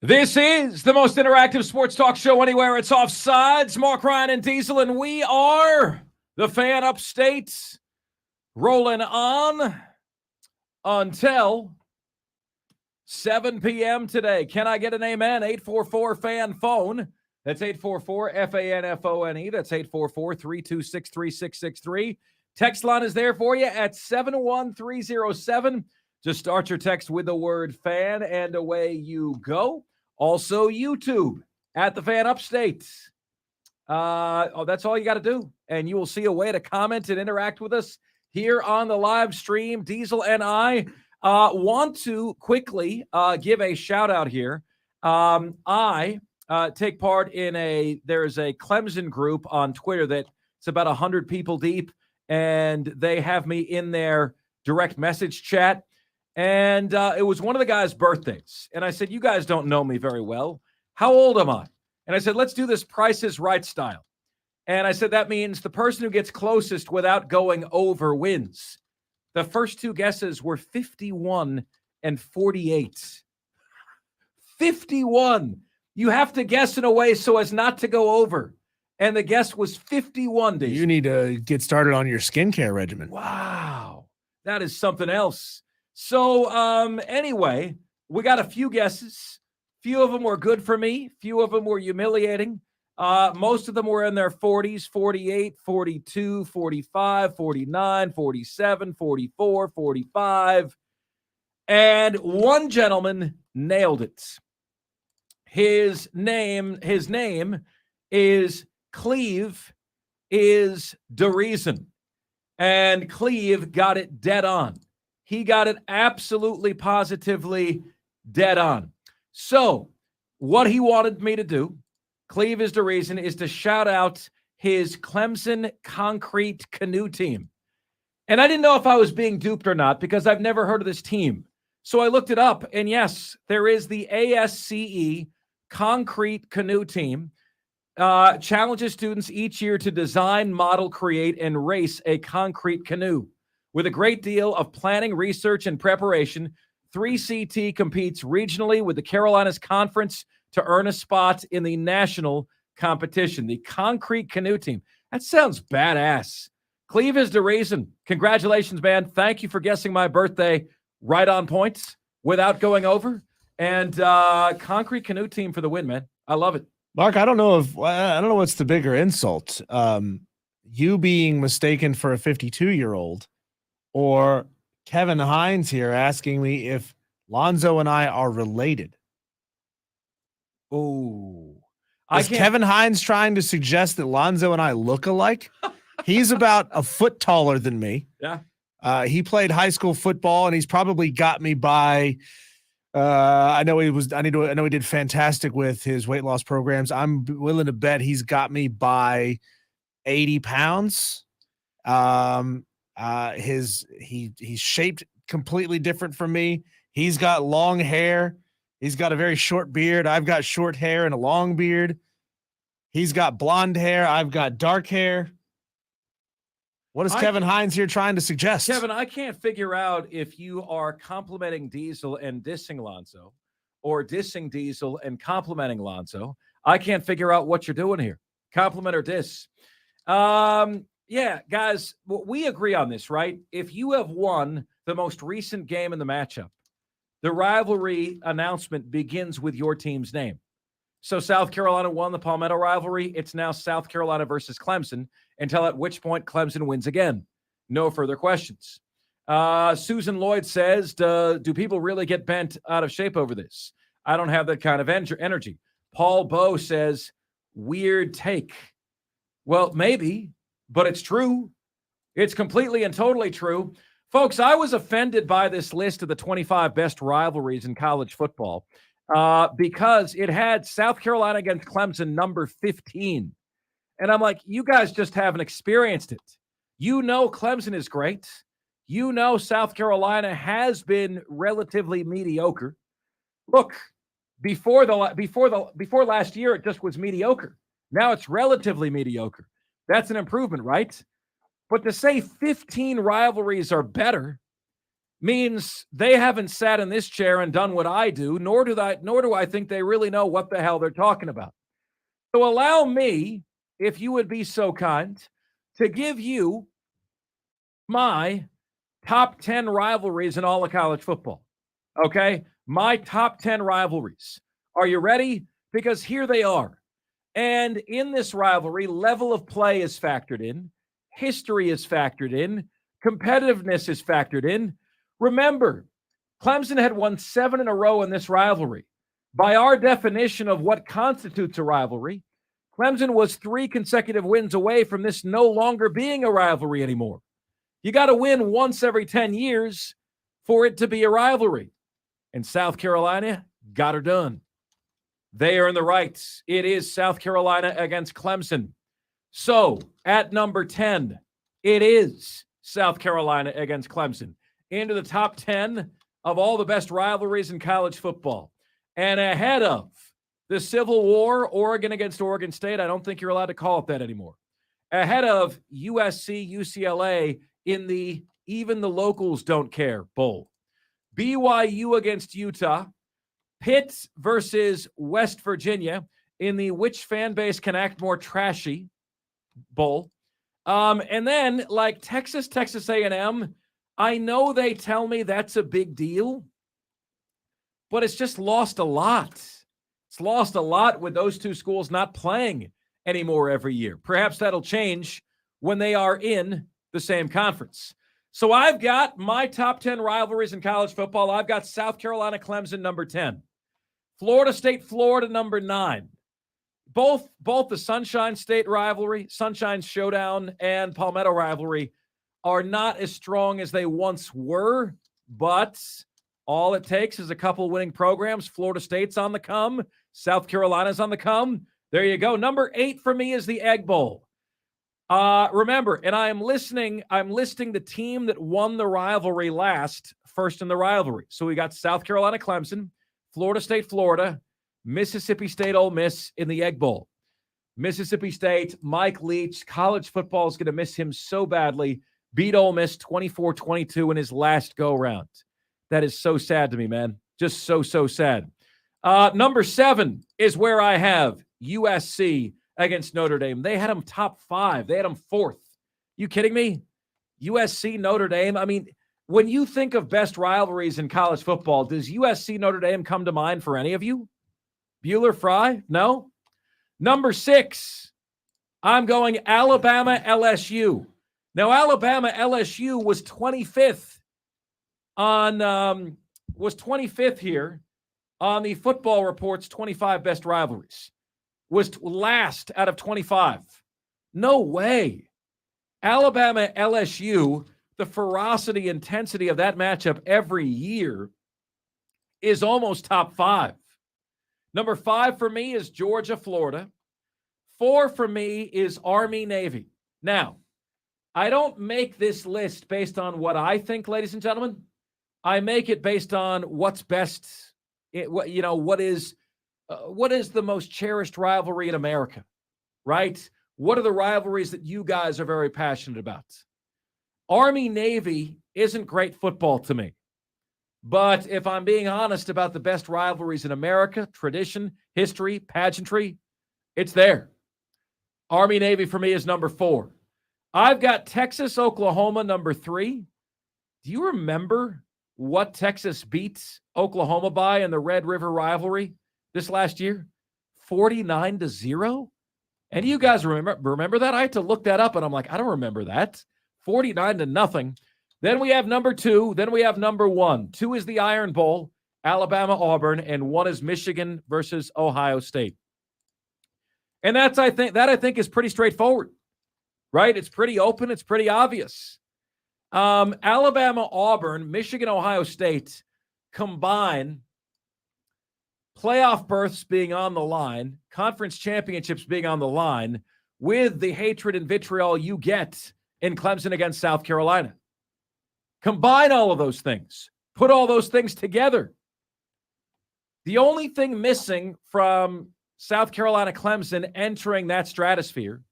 This is the most interactive sports talk show anywhere. It's Offsides. Mark, Ryan, and Diesel, and we are the Fan Upstate, rolling on until 7 p.m. today. Can I get an amen? 844-FAN-PHONE. That's 844-FANFONE. That's 844-326-3663. Text line is there for you at 71307. Just start your text with the word fan, and away you go. Also, YouTube at the Fan Upstate. That's all you got to do. And you will see a way to comment and interact with us here on the live stream. Diesel and I want to quickly give a shout out here. I take part in there is a Clemson group on Twitter that it's about 100 people deep, and they have me in their direct message chat. And it was one of the guys' birthdays. And I said, you guys don't know me very well. How old am I? And I said, let's do this Price is Right style. And I said, that means the person who gets closest without going over wins. The first two guesses were 51 and 48. 51. You have to guess in a way so as not to go over. And the guess was 51 days. You need to get started on your skincare regimen. Wow. That is something else. So anyway, we got a few guesses. Few of them were good for me. Few of them were humiliating. Most of them were in their 40s, 48, 42, 45, 49, 47, 44, 45. And one gentleman nailed it. His name is Cleve is the reason. And Cleve got it dead on. He got it absolutely positively dead on. So what he wanted me to do, Cleve is the reason, is to shout out his Clemson concrete canoe team. And I didn't know if I was being duped or not because I've never heard of this team. So I looked it up, and yes, there is the ASCE concrete canoe team. Challenges students each year to design, model, create, and race a concrete canoe. With a great deal of planning, research, and preparation, 3CT competes regionally with the Carolinas Conference to earn a spot in the national competition. The concrete canoe team. That sounds badass. Cleve is the reason. Congratulations, man. Thank you for guessing my birthday right on points without going over. And concrete canoe team for the win, man. I love it. Mark, I don't know what's the bigger insult. You being mistaken for a 52-year-old or Kevin Hines here asking me if Lonzo and I are related. Oh, is Kevin Hines trying to suggest that Lonzo and I look alike? He's about a foot taller than me. Yeah. He played high school football, and he's probably got me by. I know he did fantastic with his weight loss programs. I'm willing to bet he's got me by 80 pounds. He's shaped completely different from me. He's got long hair. He's got a very short beard. I've got short hair and a long beard. He's got blonde hair. I've got dark hair. What is Kevin Hines here trying to suggest? Kevin, I can't figure out if you are complimenting Diesel and dissing Lonzo or dissing Diesel and complimenting Lonzo. I can't figure out what you're doing here. Compliment or diss. Yeah, guys, we agree on this, right? If you have won the most recent game in the matchup, the rivalry announcement begins with your team's name. So South Carolina won the Palmetto rivalry. It's now South Carolina versus Clemson until at which point Clemson wins again. No further questions. Susan Lloyd says, do people really get bent out of shape over this? I don't have that kind of energy. Paul Bowe says, weird take. Well, maybe, but it's true. It's completely and totally true. Folks, I was offended by this list of the 25 best rivalries in college football because it had South Carolina against Clemson number 15. And I'm like, you guys just haven't experienced it. You know Clemson is great. You know South Carolina has been relatively mediocre. Look, before last year, it just was mediocre. Now it's relatively mediocre. That's an improvement, right? But to say 15 rivalries are better, means they haven't sat in this chair and done what I do, nor do I think they really know what the hell they're talking about. So allow me, if you would be so kind, to give you my top 10 rivalries in all of college football. Okay? My top 10 rivalries. Are you ready? Because here they are. And in this rivalry, level of play is factored in, history is factored in, competitiveness is factored in. Remember, Clemson had won 7 in a row in this rivalry. By our definition of what constitutes a rivalry, Clemson was 3 consecutive wins away from this no longer being a rivalry anymore. You got to win once every 10 years for it to be a rivalry. And South Carolina got her done. They are in the right. It is South Carolina against Clemson. So at number 10, it is South Carolina against Clemson. Into the top 10 of all the best rivalries in college football. And ahead of the Civil War, Oregon against Oregon State. I don't think you're allowed to call it that anymore. Ahead of USC, UCLA in the Even the Locals Don't Care Bowl. BYU against Utah. Pitt versus West Virginia in the Which Fan Base Can Act More Trashy Bowl. And then, like Texas A&M, I know they tell me that's a big deal, but it's just lost a lot. It's lost a lot with those two schools not playing anymore every year. Perhaps that'll change when they are in the same conference. So I've got my top 10 rivalries in college football. I've got South Carolina, Clemson, number 10. Florida State, Florida, number 9. Both the Sunshine State rivalry, Sunshine Showdown, and Palmetto rivalry are not as strong as they once were, but all it takes is a couple winning programs. Florida State's on the come. South Carolina's on the come. There you go. Number 8 for me is the Egg Bowl. Remember, and I'm listing the team that won the rivalry first in the rivalry. So we got South Carolina, Clemson, Florida State, Florida, Mississippi State, Ole Miss in the Egg Bowl. Mississippi State, Mike Leach, college football is going to miss him so badly. Beat Ole Miss 24-22 in his last go-round. That is so sad to me, man. Just so sad. Number 7 is where I have USC against Notre Dame. They had them top 5. They had them 4th. You kidding me? USC, Notre Dame. I mean, when you think of best rivalries in college football, does USC, Notre Dame come to mind for any of you? Bueller, Fry? No? Number 6, I'm going Alabama, LSU. Now, Alabama, LSU was 25th here on the Football Report's 25 best rivalries. Was last out of 25. No way. Alabama, LSU, the ferocity, intensity of that matchup every year is almost top 5. Number 5 for me is Georgia, Florida. 4 for me is Army, Navy. Now, I don't make this list based on what I think, ladies and gentlemen. I make it based on what's best. What is the most cherished rivalry in America, right? What are the rivalries that you guys are very passionate about? Army-Navy isn't great football to me. But if I'm being honest about the best rivalries in America, tradition, history, pageantry, it's there. Army-Navy for me is number 4. I've got Texas, Oklahoma, number 3. Do you remember what Texas beat Oklahoma by in the Red River rivalry this last year? 49-0? And you guys remember that? I had to look that up, and I'm like, I don't remember that. 49-0. Then we have number 2. Then we have number 1. 2 is the Iron Bowl, Alabama, Auburn, and 1 is Michigan versus Ohio State. And I think is pretty straightforward, right? It's pretty open. It's pretty obvious. Alabama, Auburn, Michigan, Ohio State combine playoff berths being on the line, conference championships being on the line, with the hatred and vitriol you get in Clemson against South Carolina. Combine all of those things. Put all those things together. The only thing missing from South Carolina, Clemson entering that stratosphere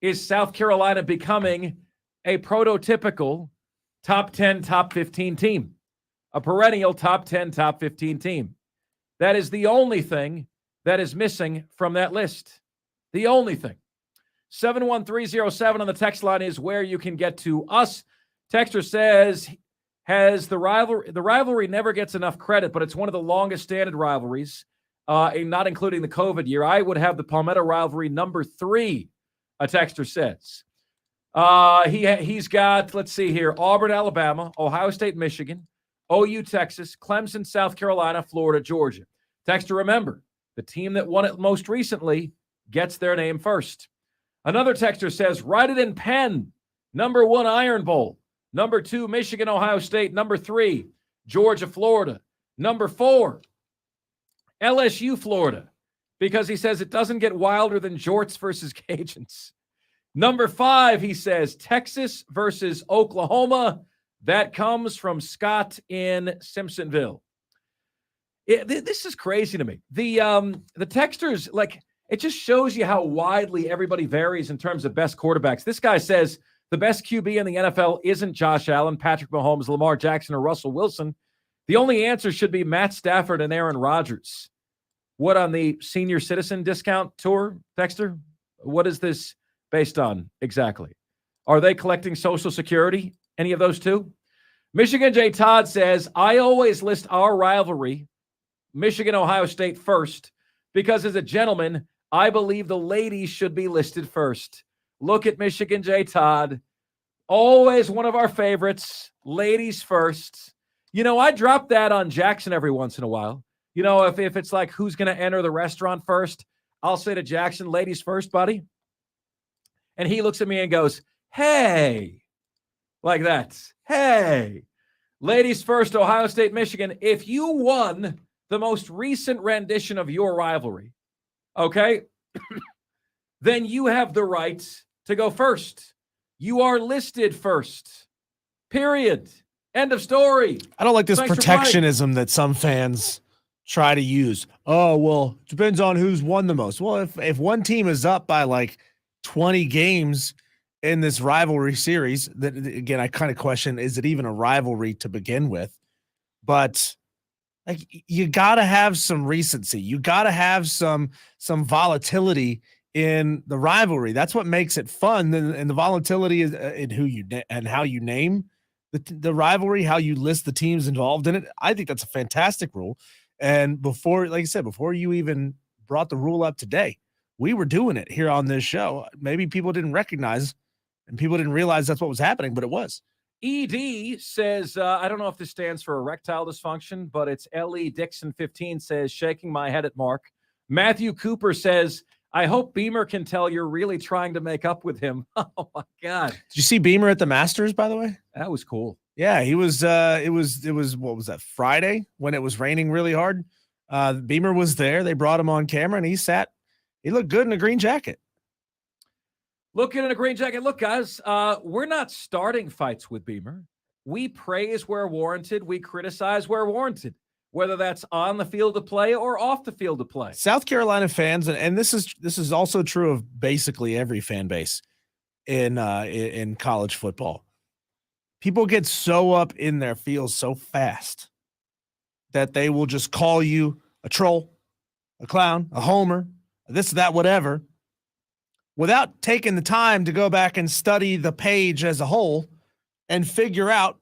is South Carolina becoming a prototypical top 10, top 15 team. A perennial top 10, top 15 team. That is the only thing that is missing from that list. The only thing. 71307 on the text line is where you can get to us. Texter says, has the rivalry never gets enough credit, but it's one of the longest standing rivalries, not including the COVID year. I would have the Palmetto rivalry number 3, a texter says. He's got, let's see here, Auburn, Alabama, Ohio State, Michigan, OU, Texas, Clemson, South Carolina, Florida, Georgia. Texter, remember, the team that won it most recently gets their name first. Another texter says, write it in pen. Number 1, Iron Bowl. Number 2, Michigan, Ohio State. Number 3, Georgia, Florida. Number 4, LSU, Florida, because he says it doesn't get wilder than Jorts versus Cajuns. Number 5, he says, Texas versus Oklahoma. That comes from Scott in Simpsonville. This is crazy to me. The texters, like, it just shows you how widely everybody varies in terms of best quarterbacks. This guy says the best QB in the NFL isn't Josh Allen, Patrick Mahomes, Lamar Jackson, or Russell Wilson. The only answer should be Matt Stafford and Aaron Rodgers. What, on the senior citizen discount tour, Texter? What is this based on exactly? Are they collecting Social Security? Any of those two? Michigan J. Todd says, I always list our rivalry, Michigan, Ohio State, first, because as a gentleman, I believe the ladies should be listed first. Look at Michigan J. Todd. Always one of our favorites. Ladies first. You know, I drop that on Jackson every once in a while. You know, if it's like who's going to enter the restaurant first, I'll say to Jackson, ladies first, buddy. And he looks at me and goes, hey, like that. Hey, ladies first, Ohio State, Michigan. If you won the most recent rendition of your rivalry, okay, then you have the right to go first. You are listed first. Period. End of story. I don't like this Thanks for protectionism that some fans try to use. Oh, well, depends on who's won the most. Well, if one team is up by like 20 games in this rivalry series, that again, I kind of question, is it even a rivalry to begin with? But like, you got to have some recency. You got to have some volatility in the rivalry. That's what makes it fun. And the volatility is in who you and how you name the rivalry, how you list the teams involved in it. I think that's a fantastic rule. And before, like I said, before you even brought the rule up today, we were doing it here on this show. Maybe people didn't recognize and people didn't realize that's what was happening, but it was. ED says, I don't know if this stands for erectile dysfunction, but it's L.E. Dixon 15 says, shaking my head at Mark. Matthew Cooper says, I hope Beamer can tell you're really trying to make up with him. Oh, my God. Did you see Beamer at the Masters, by the way? That was cool. Yeah, he was, it was, what was that, Friday when it was raining really hard? Beamer was there. They brought him on camera, and he looked good in a green jacket. Looking in a green jacket. Look, guys, we're not starting fights with Beamer. We praise where warranted. We criticize where warranted, whether that's on the field of play or off the field of play. South Carolina fans, and this is also true of basically every fan base in college football. People get so up in their feels so fast that they will just call you a troll, a clown, a homer, this, that, whatever, without taking the time to go back and study the page as a whole and figure out,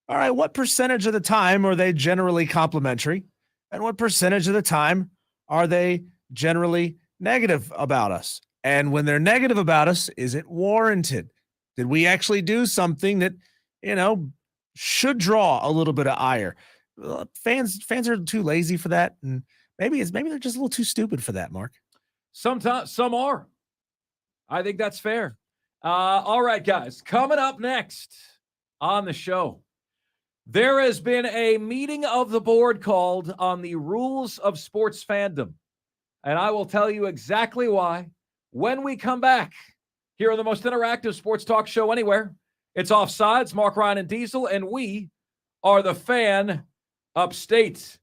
all right, what percentage of the time are they generally complimentary and what percentage of the time are they generally negative about us? And when they're negative about us, is it warranted? Did we actually do something that, should draw a little bit of ire? Fans are too lazy for that. And maybe they're just a little too stupid for that, Mark. Sometimes some are. I think that's fair. All right, guys, coming up next on the show, there has been a meeting of the board called on the rules of sports fandom. And I will tell you exactly why when we come back here on the most interactive sports talk show anywhere. It's Offsides, Mark, Ryan, and Diesel, and we are the Fan Upstate.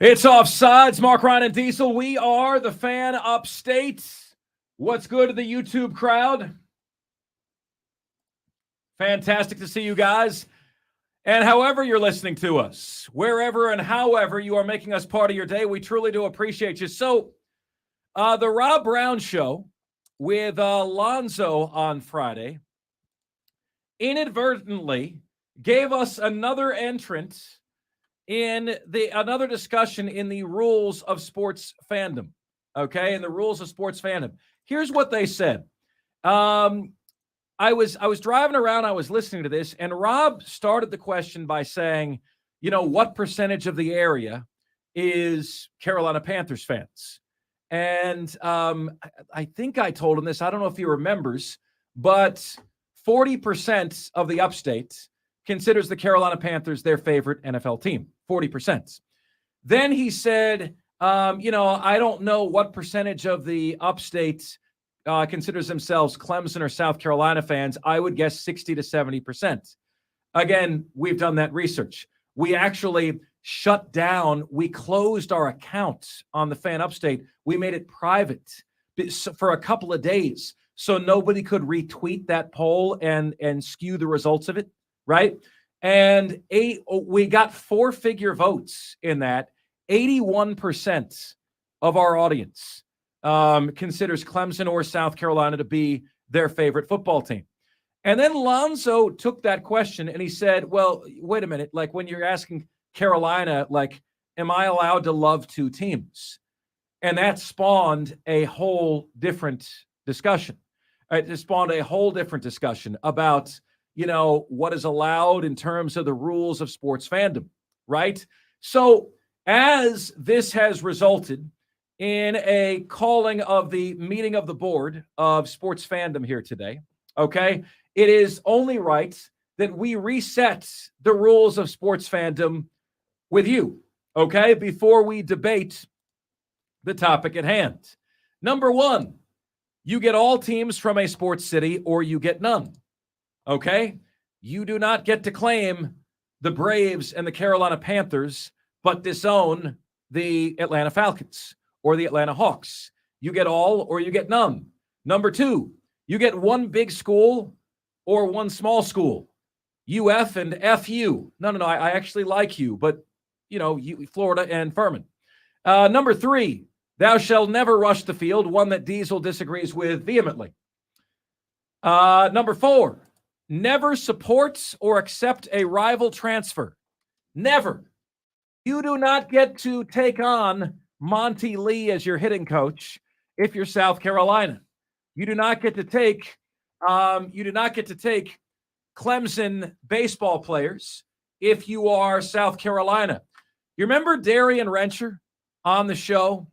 It's Offsides. Mark, Ryan, and Diesel. We are the Fan Upstate. What's good to the YouTube crowd? Fantastic to see you guys. And however you're listening to us, wherever and however you are making us part of your day, we truly do appreciate you. So, the Rob Brown Show with Lonzo on Friday inadvertently gave us another entrant in another discussion in the rules of sports fandom. Okay, in the rules of sports fandom. Here's what they said. I was driving around, I was listening to this, and Rob started the question by saying, what percentage of the area is Carolina Panthers fans? And I think I told him this. I don't know if he remembers, but 40% of the upstate considers the Carolina Panthers their favorite NFL team. 40%. Then he said, I don't know what percentage of the upstate considers themselves Clemson or South Carolina fans. I would guess 60 to 70%. Again, we've done that research. We actually we closed our account on the Fan Upstate. We made it private for a couple of days so nobody could retweet that poll and skew the results of it, right? And we got 4-figure votes in that. 81% of our audience considers Clemson or South Carolina to be their favorite football team. And then Lonzo took that question and he said, well, wait a minute. Like when you're asking Carolina, like, am I allowed to love two teams? And that spawned a whole different discussion. It spawned a whole different discussion about, what is allowed in terms of the rules of sports fandom, right? So as this has resulted in a calling of the meeting of the board of sports fandom here today, okay, it is only right that we reset the rules of sports fandom with you, okay, before we debate the topic at hand. Number one, you get all teams from a sports city or you get none, okay? You do not get to claim the Braves and the Carolina Panthers but disown the Atlanta Falcons or the Atlanta Hawks. You get all or you get none. Number two, you get one big school or one small school. UF and FU. No, I actually like you, but, Florida and Furman. Number three, thou shalt never rush the field, one that Diesel disagrees with vehemently. Number four, never supports or accept a rival transfer. Never. You do not get to take on Monty Lee as your hitting coach if you're South Carolina. You do not get to take Clemson baseball players if you are South Carolina. You remember Darian Rencher on the show?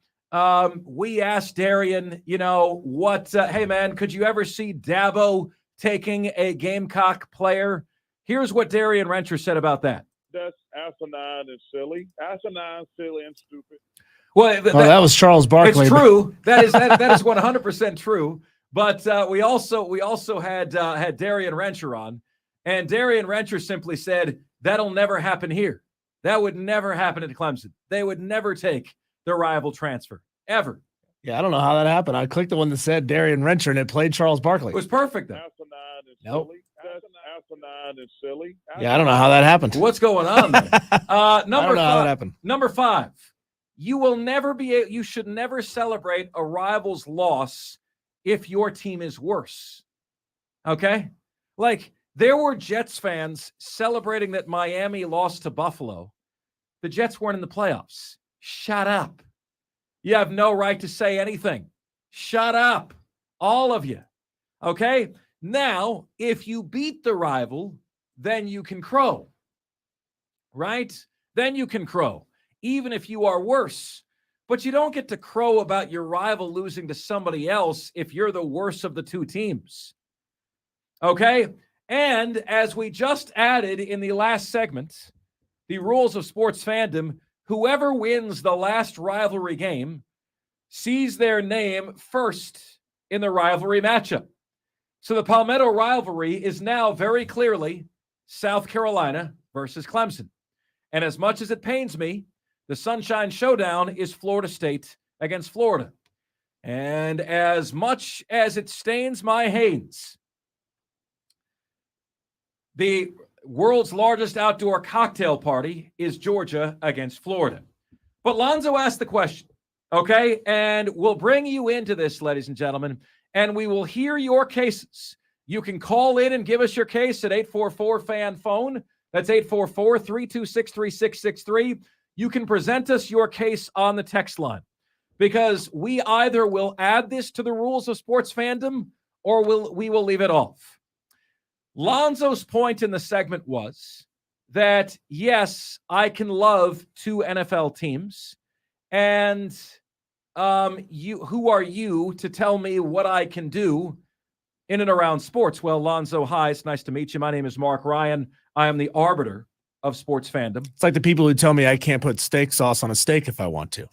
We asked Darian, hey man, could you ever see Dabo taking a Gamecock player? Here's what Darian Rencher said about that. That's asinine and silly. Asinine, silly, and stupid. Well, that was Charles Barkley. It's true. That is 100% true. But we also had Darian Rencher on, and Darian Rencher simply said that'll never happen here. That would never happen at Clemson. They would never take the rival transfer ever. Yeah, I don't know how that happened. I clicked the one that said Darian Rencher, and it played Charles Barkley. It was perfect, though. Asinine and Nope. silly. That's asinine and silly. Yeah, I don't know how that happened. What's going on there? I don't know how that happened. Number five, you should never celebrate a rival's loss if your team is worse. Okay? Like, there were Jets fans celebrating that Miami lost to Buffalo. The Jets weren't in the playoffs. Shut up. You have no right to say anything. Shut up. All of you. Okay? Now, if you beat the rival, then you can crow. Right? Then you can crow. Even if you are worse. But you don't get to crow about your rival losing to somebody else if you're the worst of the two teams. Okay? And as we just added in the last segment, the rules of sports fandom, whoever wins the last rivalry game sees their name first in the rivalry matchup. So the Palmetto rivalry is now very clearly South Carolina versus Clemson. And as much as it pains me The Sunshine Showdown is Florida State against Florida. And as much as it stains my hands, the world's largest outdoor cocktail party is Georgia against Florida. But Lonzo asked the question, okay? And we'll bring you into this, ladies and gentlemen, and we will hear your cases. You can call in and give us your case at 844-FAN-PHONE. That's 844-326-3663. You can present us your case on the text line, because we either will add this to the rules of sports fandom or we will leave it off. Lonzo's point in the segment was that, yes, I can love two NFL teams, and who are you to tell me what I can do in and around sports? Well, Lonzo, hi, it's nice to meet you. My name is Mark Ryan. I am the arbiter of sports fandom. It's like the people who tell me I can't put steak sauce on a steak if I want to.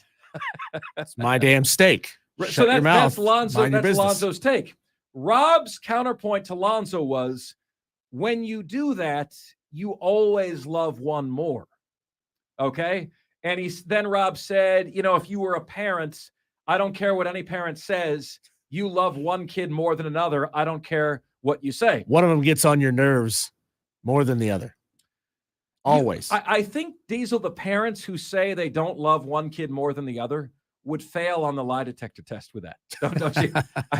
It's my damn steak. So your mouth. That's Lonzo. Mind your That's business. Lonzo's take. Rob's counterpoint to Lonzo was, when you do that, you always love one more. Okay? And then Rob said, if you were a parent, I don't care what any parent says. You love one kid more than another. I don't care what you say. One of them gets on your nerves more than the other. Always. I think, Diesel, the parents who say they don't love one kid more than the other would fail on the lie detector test with that. Don't you? I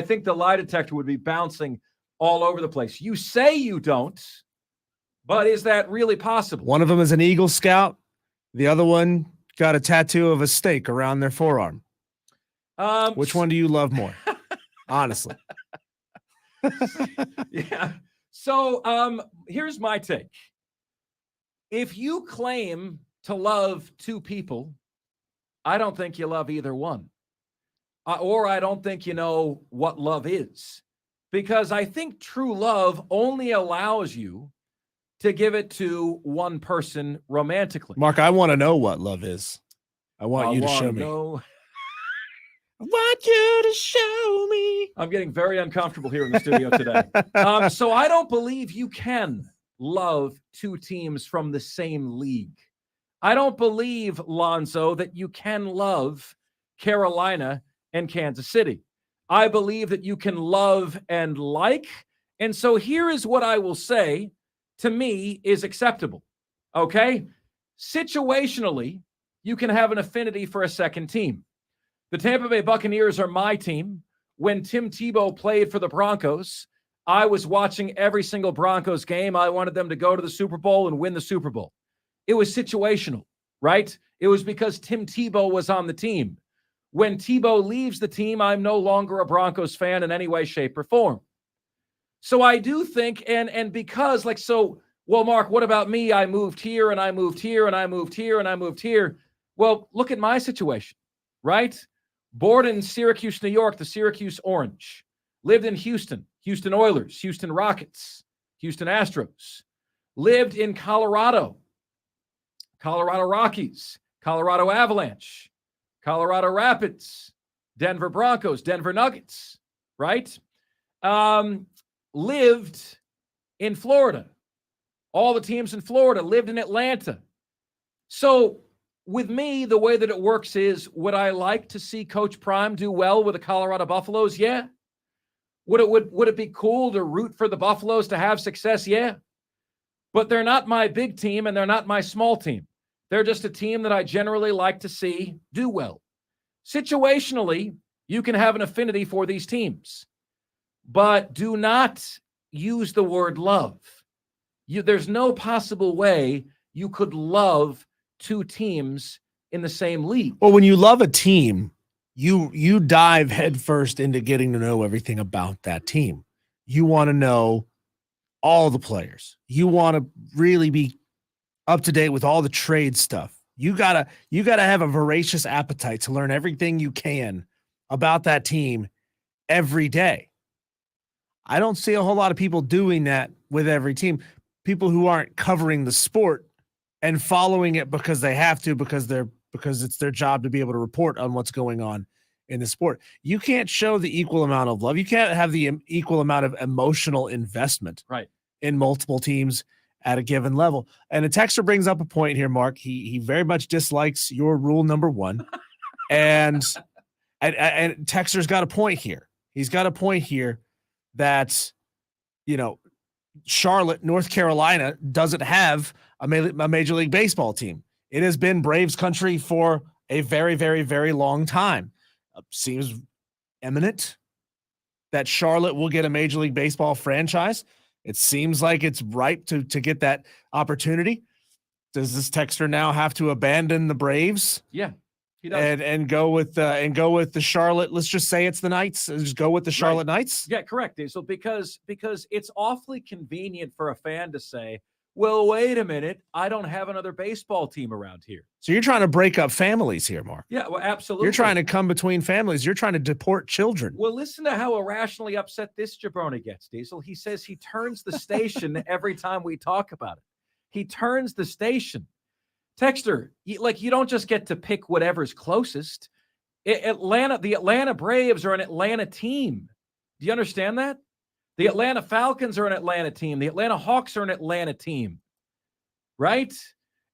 think the lie detector would be bouncing all over the place. You say you don't, but is that really possible? One of them is an Eagle Scout. The other one got a tattoo of a steak around their forearm. Which one do you love more? Honestly. Yeah. So here's my take. If you claim to love two people, I don't think you love either one. Or I don't think you know what love is. Because I think true love only allows you to give it to one person romantically. Mark, I want to know what love is. I want you to show me. I want you to show me. I'm getting very uncomfortable here in the studio today. So I don't believe you can love two teams from the same league. I don't believe, Lonzo, that you can love Carolina and Kansas City. I believe that you can love and like. And so here is what I will say, to me, is acceptable. Okay? Situationally, you can have an affinity for a second team. The Tampa Bay Buccaneers are my team. When Tim Tebow played for the Broncos, I was watching every single Broncos game. I wanted them to go to the Super Bowl and win the Super Bowl. It was situational, right? It was because Tim Tebow was on the team. When Tebow leaves the team, I'm no longer a Broncos fan in any way, shape, or form. So I do think, and because, well, Mark, what about me? I moved here, and I moved here, and I moved here, and I moved here. Well, look at my situation, right? Born in Syracuse, New York, the Syracuse Orange. Lived in Houston, Houston Oilers, Houston Rockets, Houston Astros. Lived in Colorado, Colorado Rockies, Colorado Avalanche, Colorado Rapids, Denver Broncos, Denver Nuggets, right? Lived in Florida. All the teams in Florida. Lived in Atlanta. So with me, the way that it works is, would I like to see Coach Prime do well with the Colorado Buffaloes? Yeah. Would it be cool to root for the Buffaloes to have success? Yeah. But they're not my big team and they're not my small team. They're just a team that I generally like to see do well. Situationally, you can have an affinity for these teams, but do not use the word love. There's no possible way you could love two teams in the same league. Well, when you love a team, you dive headfirst into getting to know everything about that team. You want to know all the players. You want to really be up to date with all the trade stuff. You gotta have a voracious appetite to learn everything you can about that team every day. I don't see a whole lot of people doing that with every team. People who aren't covering the sport and following it because they have to, because it's their job to be able to report on what's going on in the sport. You can't show the equal amount of love. You can't have the equal amount of emotional investment right. in multiple teams at a given level. And a texter brings up a point here, Mark. He very much dislikes your rule number 1. And Texter's got a point here. He's got a point here that, Charlotte, North Carolina doesn't have a Major League Baseball team. It has been Braves country for a very, very, very long time. Seems imminent that Charlotte will get a Major League Baseball franchise. It seems like it's ripe to get that opportunity. Does this texter now have to abandon the Braves? Yeah. He does. And go with the Charlotte. Let's just say it's the Knights. Just go with the Charlotte Knights. Yeah, correct, Diesel. Because it's awfully convenient for a fan to say, "Well, wait a minute, I don't have another baseball team around here." So you're trying to break up families here, Mark. Yeah, well, absolutely. You're trying to come between families. You're trying to deport children. Well, listen to how irrationally upset this jabroni gets, Diesel. He says he turns the station every time we talk about it. He turns the station. Texter, you don't just get to pick whatever's closest. The Atlanta Braves are an Atlanta team. Do you understand that? The Atlanta Falcons are an Atlanta team. The Atlanta Hawks are an Atlanta team, right?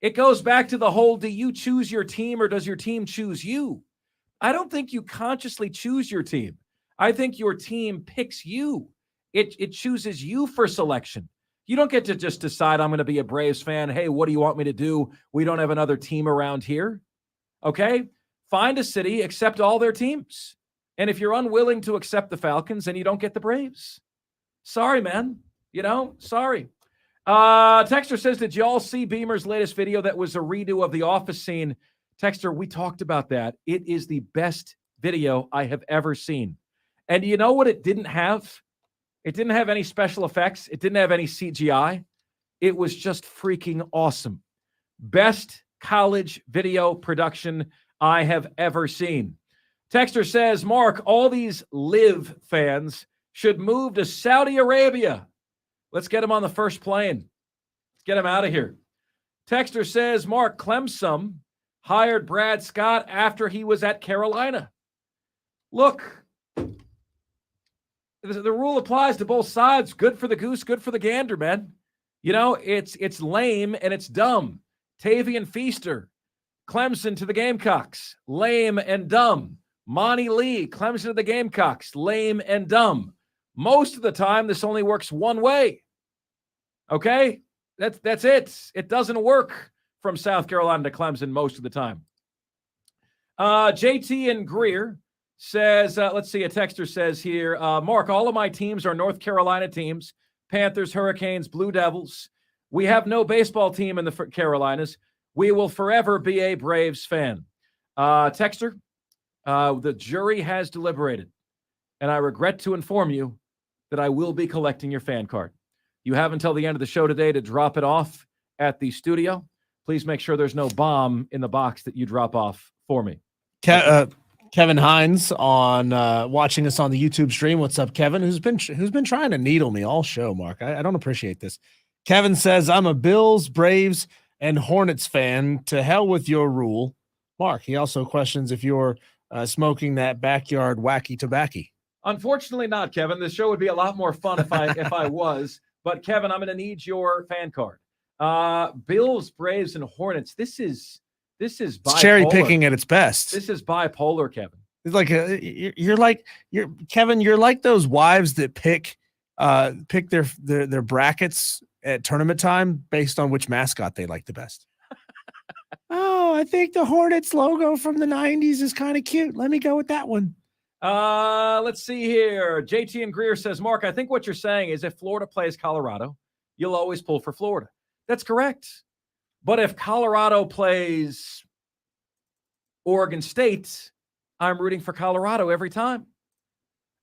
It goes back to the whole, do you choose your team or does your team choose you? I don't think you consciously choose your team. I think your team picks you. It chooses you for selection. You don't get to just decide, I'm going to be a Braves fan. Hey, what do you want me to do? We don't have another team around here. Okay? Find a city, accept all their teams. And if you're unwilling to accept the Falcons, then you don't get the Braves. Sorry, man. Sorry. Texter says, did y'all see Beamer's latest video that was a redo of the office scene? Texter, we talked about that. It is the best video I have ever seen. And you know what it didn't have? It didn't have any special effects. It didn't have any CGI. It was just freaking awesome. Best college video production I have ever seen. Texter says, Mark, all these Live fans should move to Saudi Arabia. Let's get him on the first plane. Let's get him out of here. Texter says, Mark, Clemson hired Brad Scott after he was at Carolina. Look, the rule applies to both sides. Good for the goose, good for the gander, man. It's lame and it's dumb. Tavian Feaster, Clemson to the Gamecocks, lame and dumb. Monty Lee, Clemson to the Gamecocks, lame and dumb. Most of the time, this only works one way. Okay? That's it. It doesn't work from South Carolina to Clemson most of the time. JT and Greer says, let's see, a texter says here, Mark, all of my teams are North Carolina teams, Panthers, Hurricanes, Blue Devils. We have no baseball team in the Carolinas. We will forever be a Braves fan. Texter, the jury has deliberated, and I regret to inform you that I will be collecting your fan card. You have until the end of the show today to drop it off at the studio. Please make sure there's no bomb in the box that you drop off for me. Kevin Hines on watching us on the YouTube stream. What's up, Kevin? Who's been trying to needle me all show, Mark. I don't appreciate this. Kevin says, I'm a Bills, Braves, and Hornets fan. To hell with your rule. Mark, he also questions if you're smoking that backyard wacky tobacco. Unfortunately not, Kevin. This show would be a lot more fun if I was. But, Kevin, I'm going to need your fan card. Bills, Braves, and Hornets. This is bipolar. It's cherry picking at its best. This is bipolar, Kevin. It's like Kevin. You're like those wives that pick their brackets at tournament time based on which mascot they like the best. Oh, I think the Hornets logo from the 90s is kind of cute. Let me go with that one. Let's see here. JT and Greer says, Mark, I think what you're saying is if Florida plays Colorado, you'll always pull for Florida. That's correct. But if Colorado plays Oregon State, I'm rooting for Colorado every time.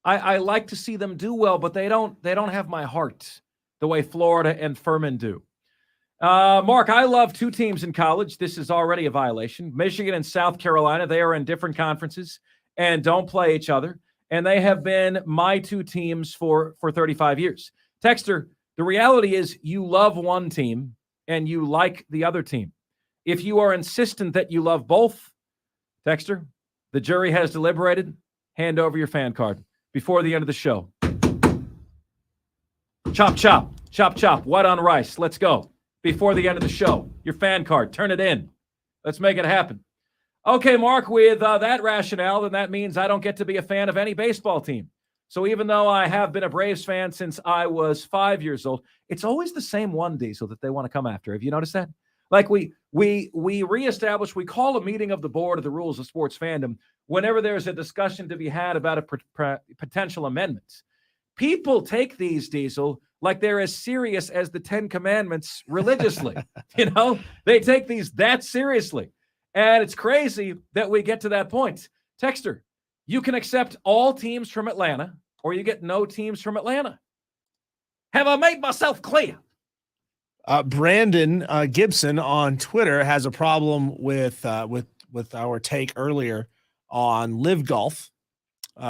I like to see them do well, but they don't have my heart the way Florida and Furman do. Mark, I love two teams in college. This is already a violation. Michigan and South Carolina, they are in different conferences and don't play each other. And they have been my two teams for 35 years. Texter, the reality is you love one team and you like the other team. If you are insistent that you love both, Texter, the jury has deliberated. Hand over your fan card before the end of the show. Chop, chop, chop, chop. White on rice. Let's go. before the end of the show. Your fan card. Turn it in. Let's make it happen. Okay, Mark, with that rationale, then that means I don't get to be a fan of any baseball team. So even though I have been a Braves fan since I was 5 years old, it's always the same one, Diesel, that they want to come after. Have you noticed that? Like we reestablish, we call a meeting of the board of the rules of sports fandom whenever there's a discussion to be had about a potential amendments. People take these, Diesel, like they're as serious as the 10 Commandments religiously. They take these that seriously. And it's crazy that we get to that point. Texter, you can accept all teams from Atlanta, or you get no teams from Atlanta. Have I made myself clear? Brandon Gibson on Twitter has a problem with our take earlier on Live Golf.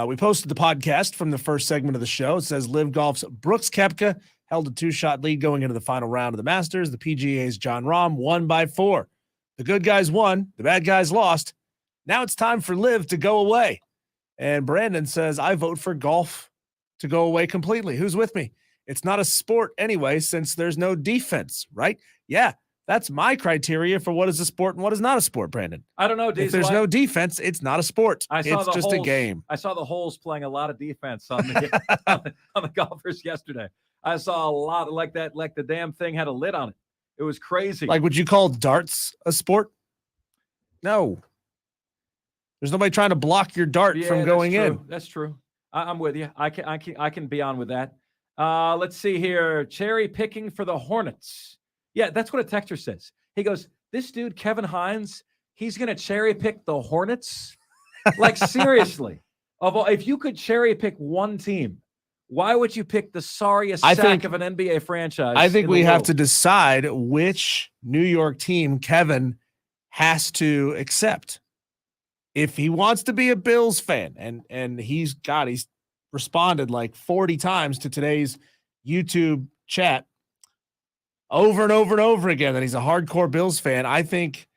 We posted the podcast from the first segment of the show. It says Live Golf's Brooks Koepka held a 2-shot lead going into the final round of the Masters. The PGA's Jon Rahm won by 4. The good guys won. The bad guys lost. Now it's time for Live to go away. And Brandon says, I vote for golf to go away completely. Who's with me? It's not a sport anyway, since there's no defense, right? Yeah, that's my criteria for what is a sport and what is not a sport, Brandon. I don't know, Diesel. If there's no defense, it's not a sport. It's just a game. I saw the holes playing a lot of defense on the on the golfers yesterday. I saw a lot like that, like the damn thing had a lid on it. It was crazy. Like, would you call darts a sport? No. There's nobody trying to block your dart from going in. That's true. I'm with you. I can be on with that. Let's see here. Cherry picking for the Hornets. Yeah, that's what a texter says. He goes, this dude, Kevin Hines, he's going to cherry pick the Hornets? Like, seriously. If you could cherry pick one team, why would you pick the sorriest sack of an NBA franchise? I think we have to decide which New York team Kevin has to accept. If he wants to be a Bills fan, and he's responded like 40 times to today's YouTube chat over and over and over again that he's a hardcore Bills fan, I think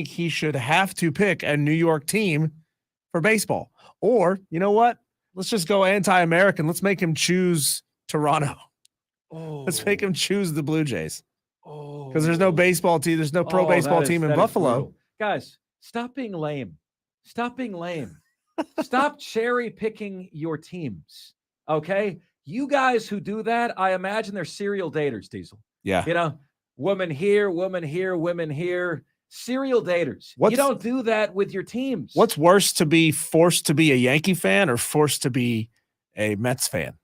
he should have to pick a New York team for baseball. Or, you know what? Let's just go anti-American. Let's make him choose Toronto. Let's make him choose the Blue Jays. Because there's no baseball team. There's no pro baseball team in Buffalo. Guys, stop being lame. Stop being lame. Stop cherry picking your teams. Okay? You guys who do that, I imagine they're serial daters, Diesel. Yeah. Woman here, woman here, women here. Serial daters. You don't do that with your teams. What's worse, to be forced to be a Yankee fan or forced to be a Mets fan?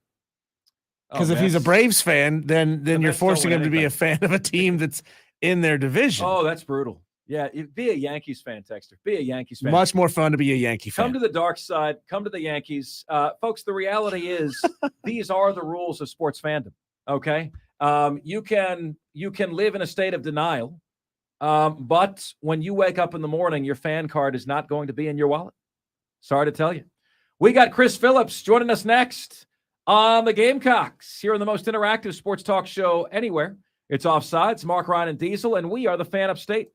Because if he's a Braves fan, then you're forcing him to be a fan of a team that's in their division. Oh, that's brutal. Yeah, be a Yankees fan, Texter. Be a Yankees fan. Much more fun to be a Yankee fan. Come to the dark side. Come to the Yankees. Folks, the reality is these are the rules of sports fandom, okay? You can live in a state of denial, but when you wake up in the morning, your fan card is not going to be in your wallet. Sorry to tell you. We got Chris Phillips joining us next on the Gamecocks here on the most interactive sports talk show anywhere. It's Offsides, Mark, Ryan, and Diesel, and we are the Fan Upstate.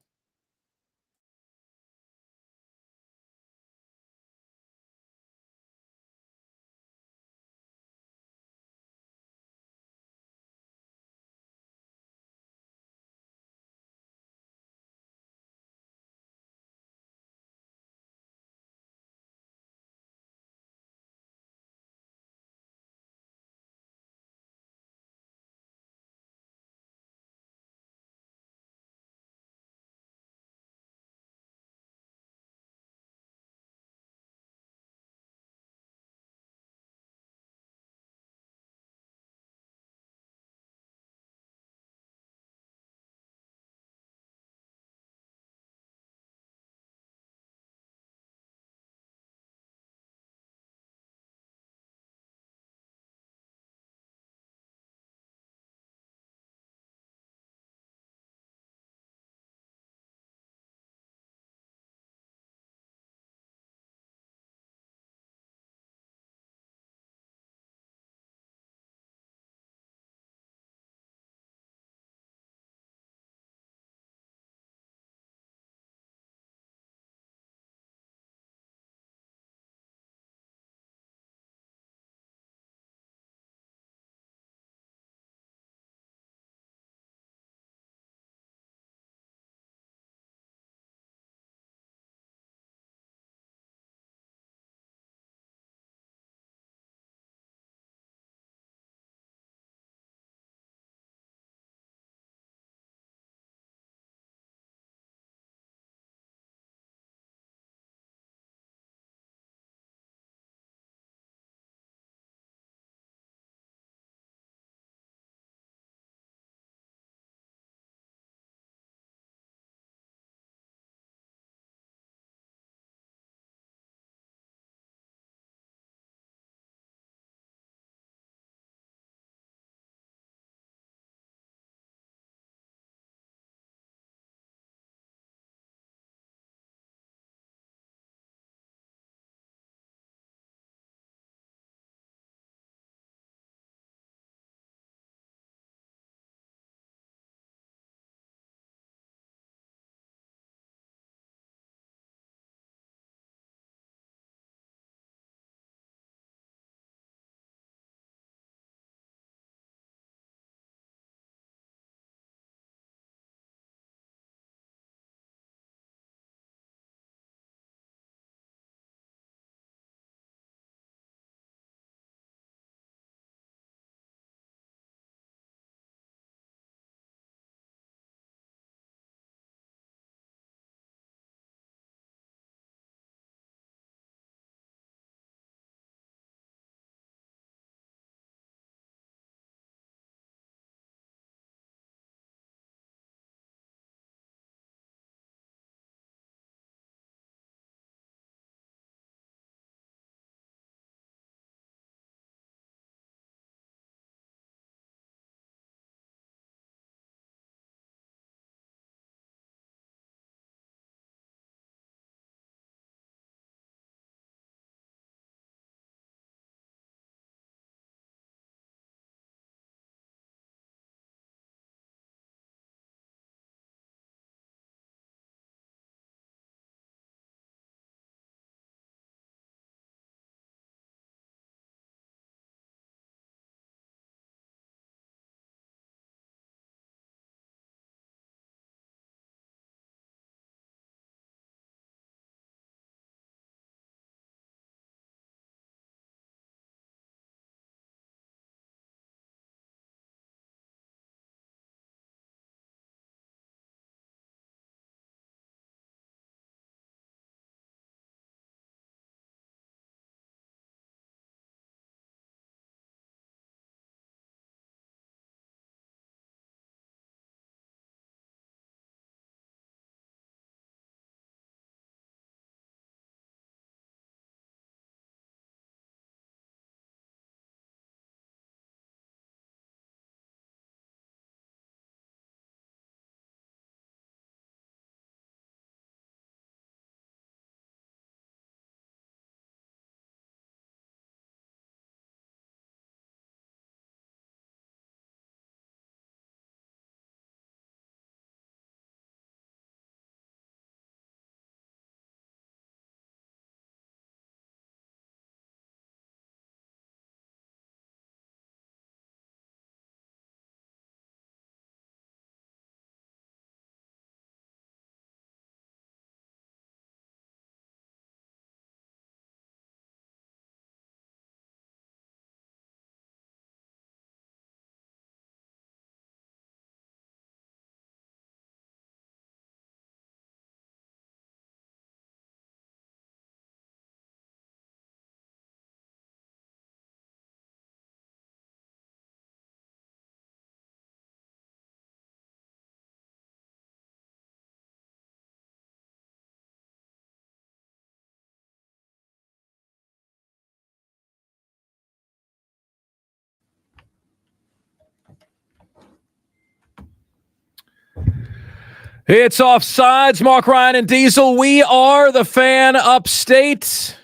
It's Offsides, Mark, Ryan, and Diesel. We are the Fan Upstate.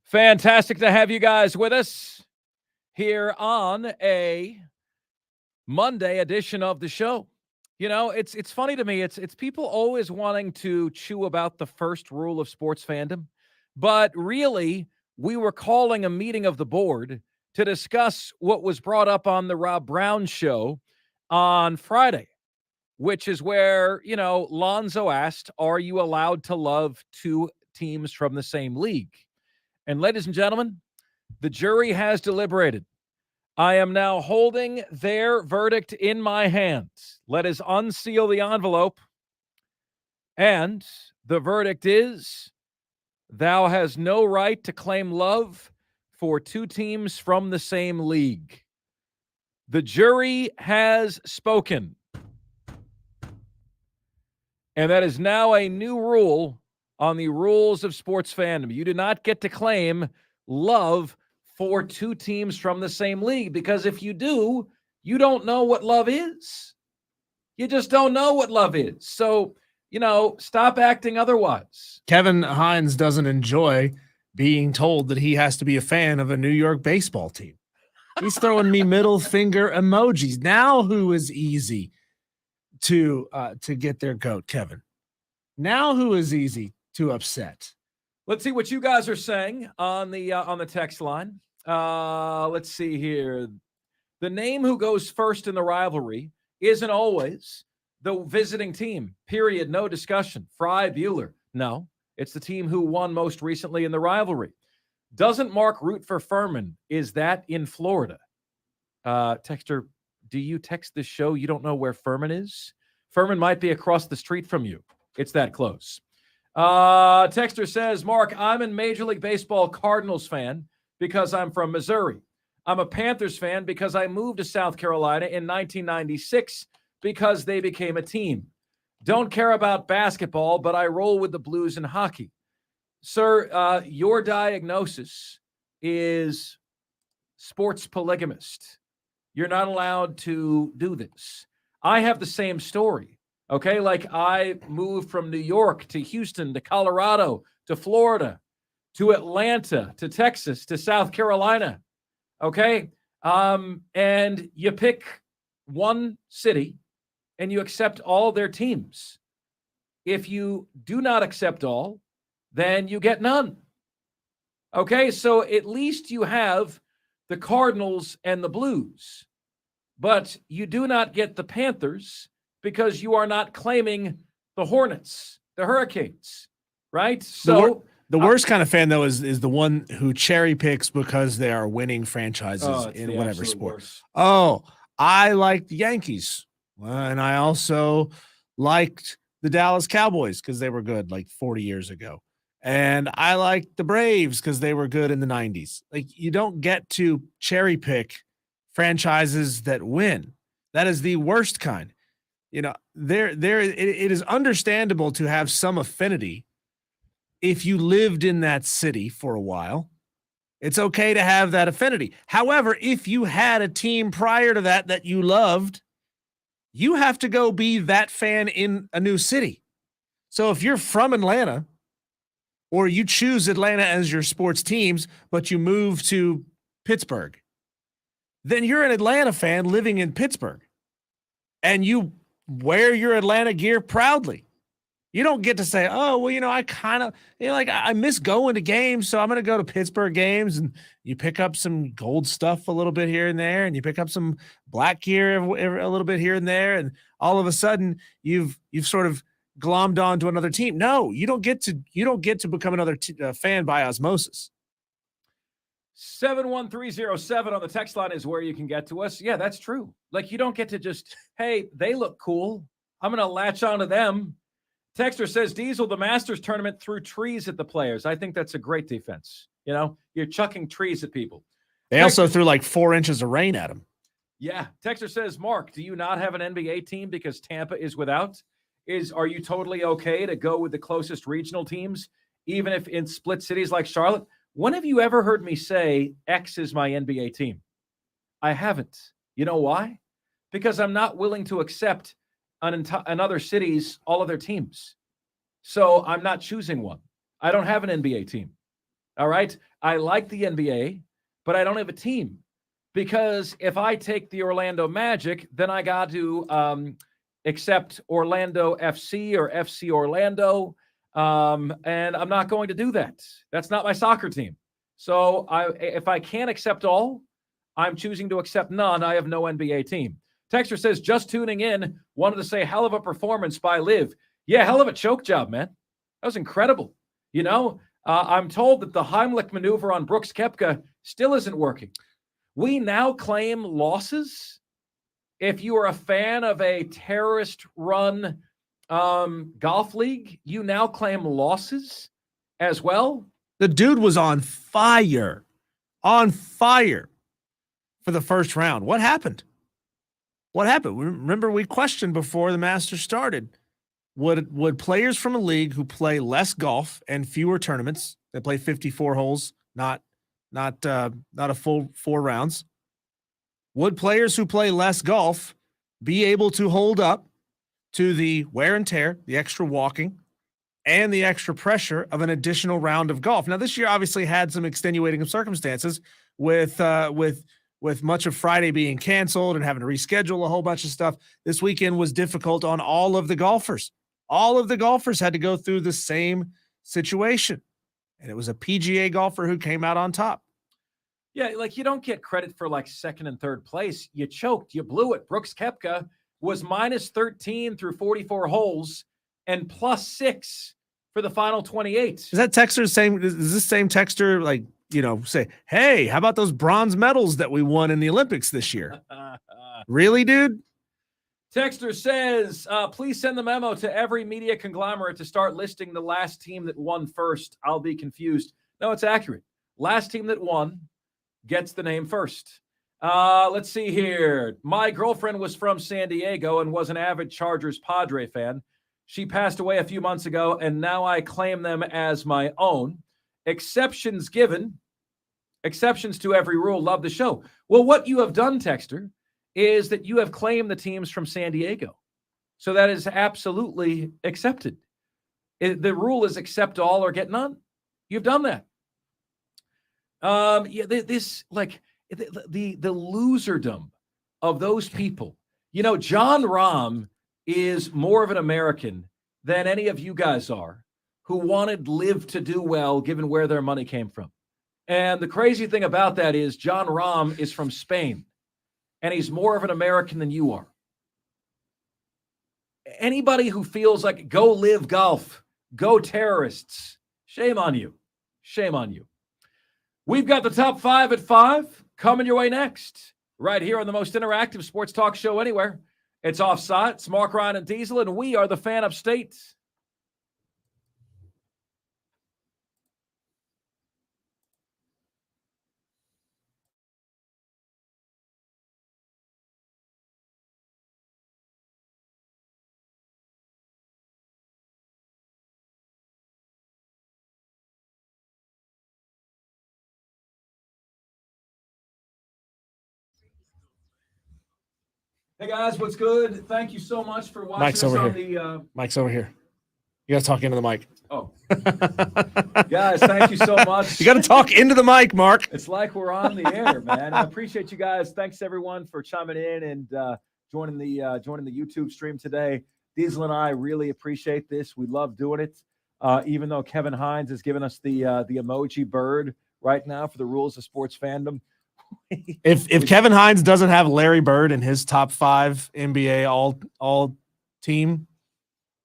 Fantastic to have you guys with us here on a Monday edition of the show. You know, it's funny to me. It's people always wanting to chew about the first rule of sports fandom, but really, we were calling a meeting of the board to discuss what was brought up on the Rob Brown show on Friday, which is where, you know, Lonzo asked, are you allowed to love two teams from the same league? And ladies and gentlemen, the jury has deliberated. I am now holding their verdict in my hands. Let us unseal the envelope. And the verdict is, thou has no right to claim love for two teams from the same league. The jury has spoken. And that is now a new rule on the rules of sports fandom. You do not get to claim love for two teams from the same league, because if you do, you don't know what love is. You just don't know what love is. So, you know, stop acting otherwise. Kevin Hines doesn't enjoy being told that he has to be a fan of a New York baseball team. He's throwing me middle finger emojis. Now who is easy to get their goat, Kevin? Now who is easy to upset? Let's see what you guys are saying on the text line. Let's see here. The name who goes first in the rivalry isn't always the visiting team. Period. No discussion. Fry Bueller. No, it's the team who won most recently in the rivalry. Doesn't Mark root for Furman? Is that in Florida? Texter, do you text this show? You don't know where Furman is? Furman might be across the street from you. It's that close. Texter says, Mark, I'm a Major League Baseball Cardinals fan because I'm from Missouri. I'm a Panthers fan because I moved to South Carolina in 1996 because they became a team. Don't care about basketball, but I roll with the Blues in hockey. Sir, your diagnosis is sports polygamist. You're not allowed to do this. I have the same story. Okay, like I moved from New York to Houston to Colorado to Florida to Atlanta to Texas to South Carolina. Okay, and you pick one city and you accept all their teams. If you do not accept all, then you get none. Okay, so at least you have the Cardinals and the Blues, but you do not get the Panthers because you are not claiming the Hornets, the Hurricanes, right? So the worst kind of fan, though, is the one who cherry picks because they are winning franchises in whatever sport. Worst. Oh, I liked the Yankees, and I also liked the Dallas Cowboys because they were good like 40 years ago. And I liked the Braves because they were good in the 90s. Like, you don't get to cherry pick franchises that win. That is the worst kind. You know, it is understandable to have some affinity if you lived in that city for a while. It's okay to have that affinity. However, if you had a team prior to that you loved, you have to go be that fan in a new city. So if you're from Atlanta, or you choose Atlanta as your sports teams, but you move to Pittsburgh, then you're an Atlanta fan living in Pittsburgh, and you wear your Atlanta gear proudly. You don't get to say, oh, well, you know, I kind of, you know, like I miss going to games, so I'm going to go to Pittsburgh games. And you pick up some gold stuff a little bit here and there, and you pick up some black gear a little bit here and there, and all of a sudden you've sort of glommed onto another team. No, you don't get to become another fan by osmosis. 71307 on the text line is where you can get to us. Yeah, that's true. Like, you don't get to just, hey, they look cool, I'm going to latch onto them. Texter says, Diesel, the Masters tournament threw trees at the players. I think that's a great defense. You know, you're chucking trees at people. They also threw like 4 inches of rain at them. Yeah. Texter says, Mark, do you not have an NBA team because Tampa is without? Are you totally okay to go with the closest regional teams, even if in split cities like Charlotte? When have you ever heard me say X is my NBA team? I haven't. You know why? Because I'm not willing to accept in other cities all of their teams. So I'm not choosing one. I don't have an NBA team. All right. I like the NBA, but I don't have a team, because if I take the Orlando Magic, then I got to accept Orlando FC or FC Orlando. And I'm not going to do that. That's not my soccer team. So if I can't accept all, I'm choosing to accept none. I have no NBA team. Texter says, just tuning in, wanted to say hell of a performance by Liv. Yeah, hell of a choke job, man. That was incredible. You know, I'm told that the Heimlich maneuver on Brooks Koepka still isn't working. We now claim losses. If you are a fan of a terrorist-run golf league, you now claim losses as well. The dude was on fire for the first round. What happened? Remember, we questioned before the Masters started. Would players from a league who play less golf and fewer tournaments, they play 54 holes, not a full 4 rounds, would players who play less golf be able to hold up to the wear and tear, the extra walking, and the extra pressure of an additional round of golf? Now, this year obviously had some extenuating circumstances with much of Friday being canceled and having to reschedule a whole bunch of stuff. This weekend was difficult on all of the golfers. All of the golfers had to go through the same situation. And it was a PGA golfer who came out on top. Yeah, like you don't get credit for like second and third place. You choked. You blew it. Brooks Koepka was minus 13 through 44 holes and plus 6 for the final 28. Is that texter saying, is this same texter like, you know, say, hey, how about those bronze medals that we won in the Olympics this year? Really, dude? Texter says, please send the memo to every media conglomerate to start listing the last team that won first. I'll be confused. No, it's accurate. Last team that won gets the name first. Let's see here. My girlfriend was from San Diego and was an avid Chargers Padre fan. She passed away a few months ago, and now I claim them as my own. Exceptions given. Exceptions to every rule. Love the show. Well, what you have done, Texter, is that you have claimed the teams from San Diego. So that is absolutely accepted. The rule is accept all or get none. You've done that. Yeah, this like the loserdom of those people. You know, Jon Rahm is more of an American than any of you guys are, who wanted Liv to do well given where their money came from. And the crazy thing about that is Jon Rahm is from Spain, and he's more of an American than you are. Anybody who feels like go live golf, go terrorists, shame on you. Shame on you. We've got the top 5 at 5 coming your way next, right here on the most interactive sports talk show anywhere. It's Offsides, Mark, Ryan, and Diesel, and we are the fan upstate. Hey guys, what's good? Thank you so much for watching Mike's us over on here. Mike's over here. You got to talk into the mic. Oh. Guys, thank you so much. You got to talk into the mic, Mark. It's like we're on the air, man. I appreciate you guys. Thanks everyone for chiming in and joining the YouTube stream today. Diesel and I really appreciate this. We love doing it. Even though Kevin Hines has given us the emoji bird right now for the rules of sports fandom. If Kevin Hines doesn't have Larry Bird in his top 5 NBA all team,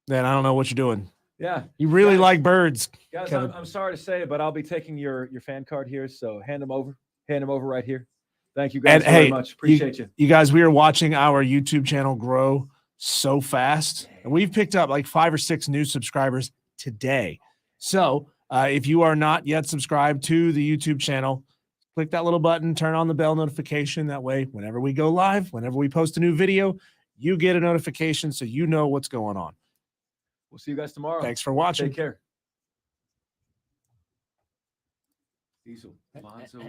then I don't know what you're doing. Yeah, you really like birds, guys. I'm sorry to say, but I'll be taking your fan card here. So hand him over right here. Thank you guys very much. Appreciate you. You guys, we are watching our YouTube channel grow so fast, and we've picked up like 5 or 6 new subscribers today. So if you are not yet subscribed to the YouTube channel, click that little button, turn on the bell notification. That way, whenever we go live, whenever we post a new video, you get a notification so you know what's going on. We'll see you guys tomorrow. Thanks for watching. Take care. Diesel. Lonzo.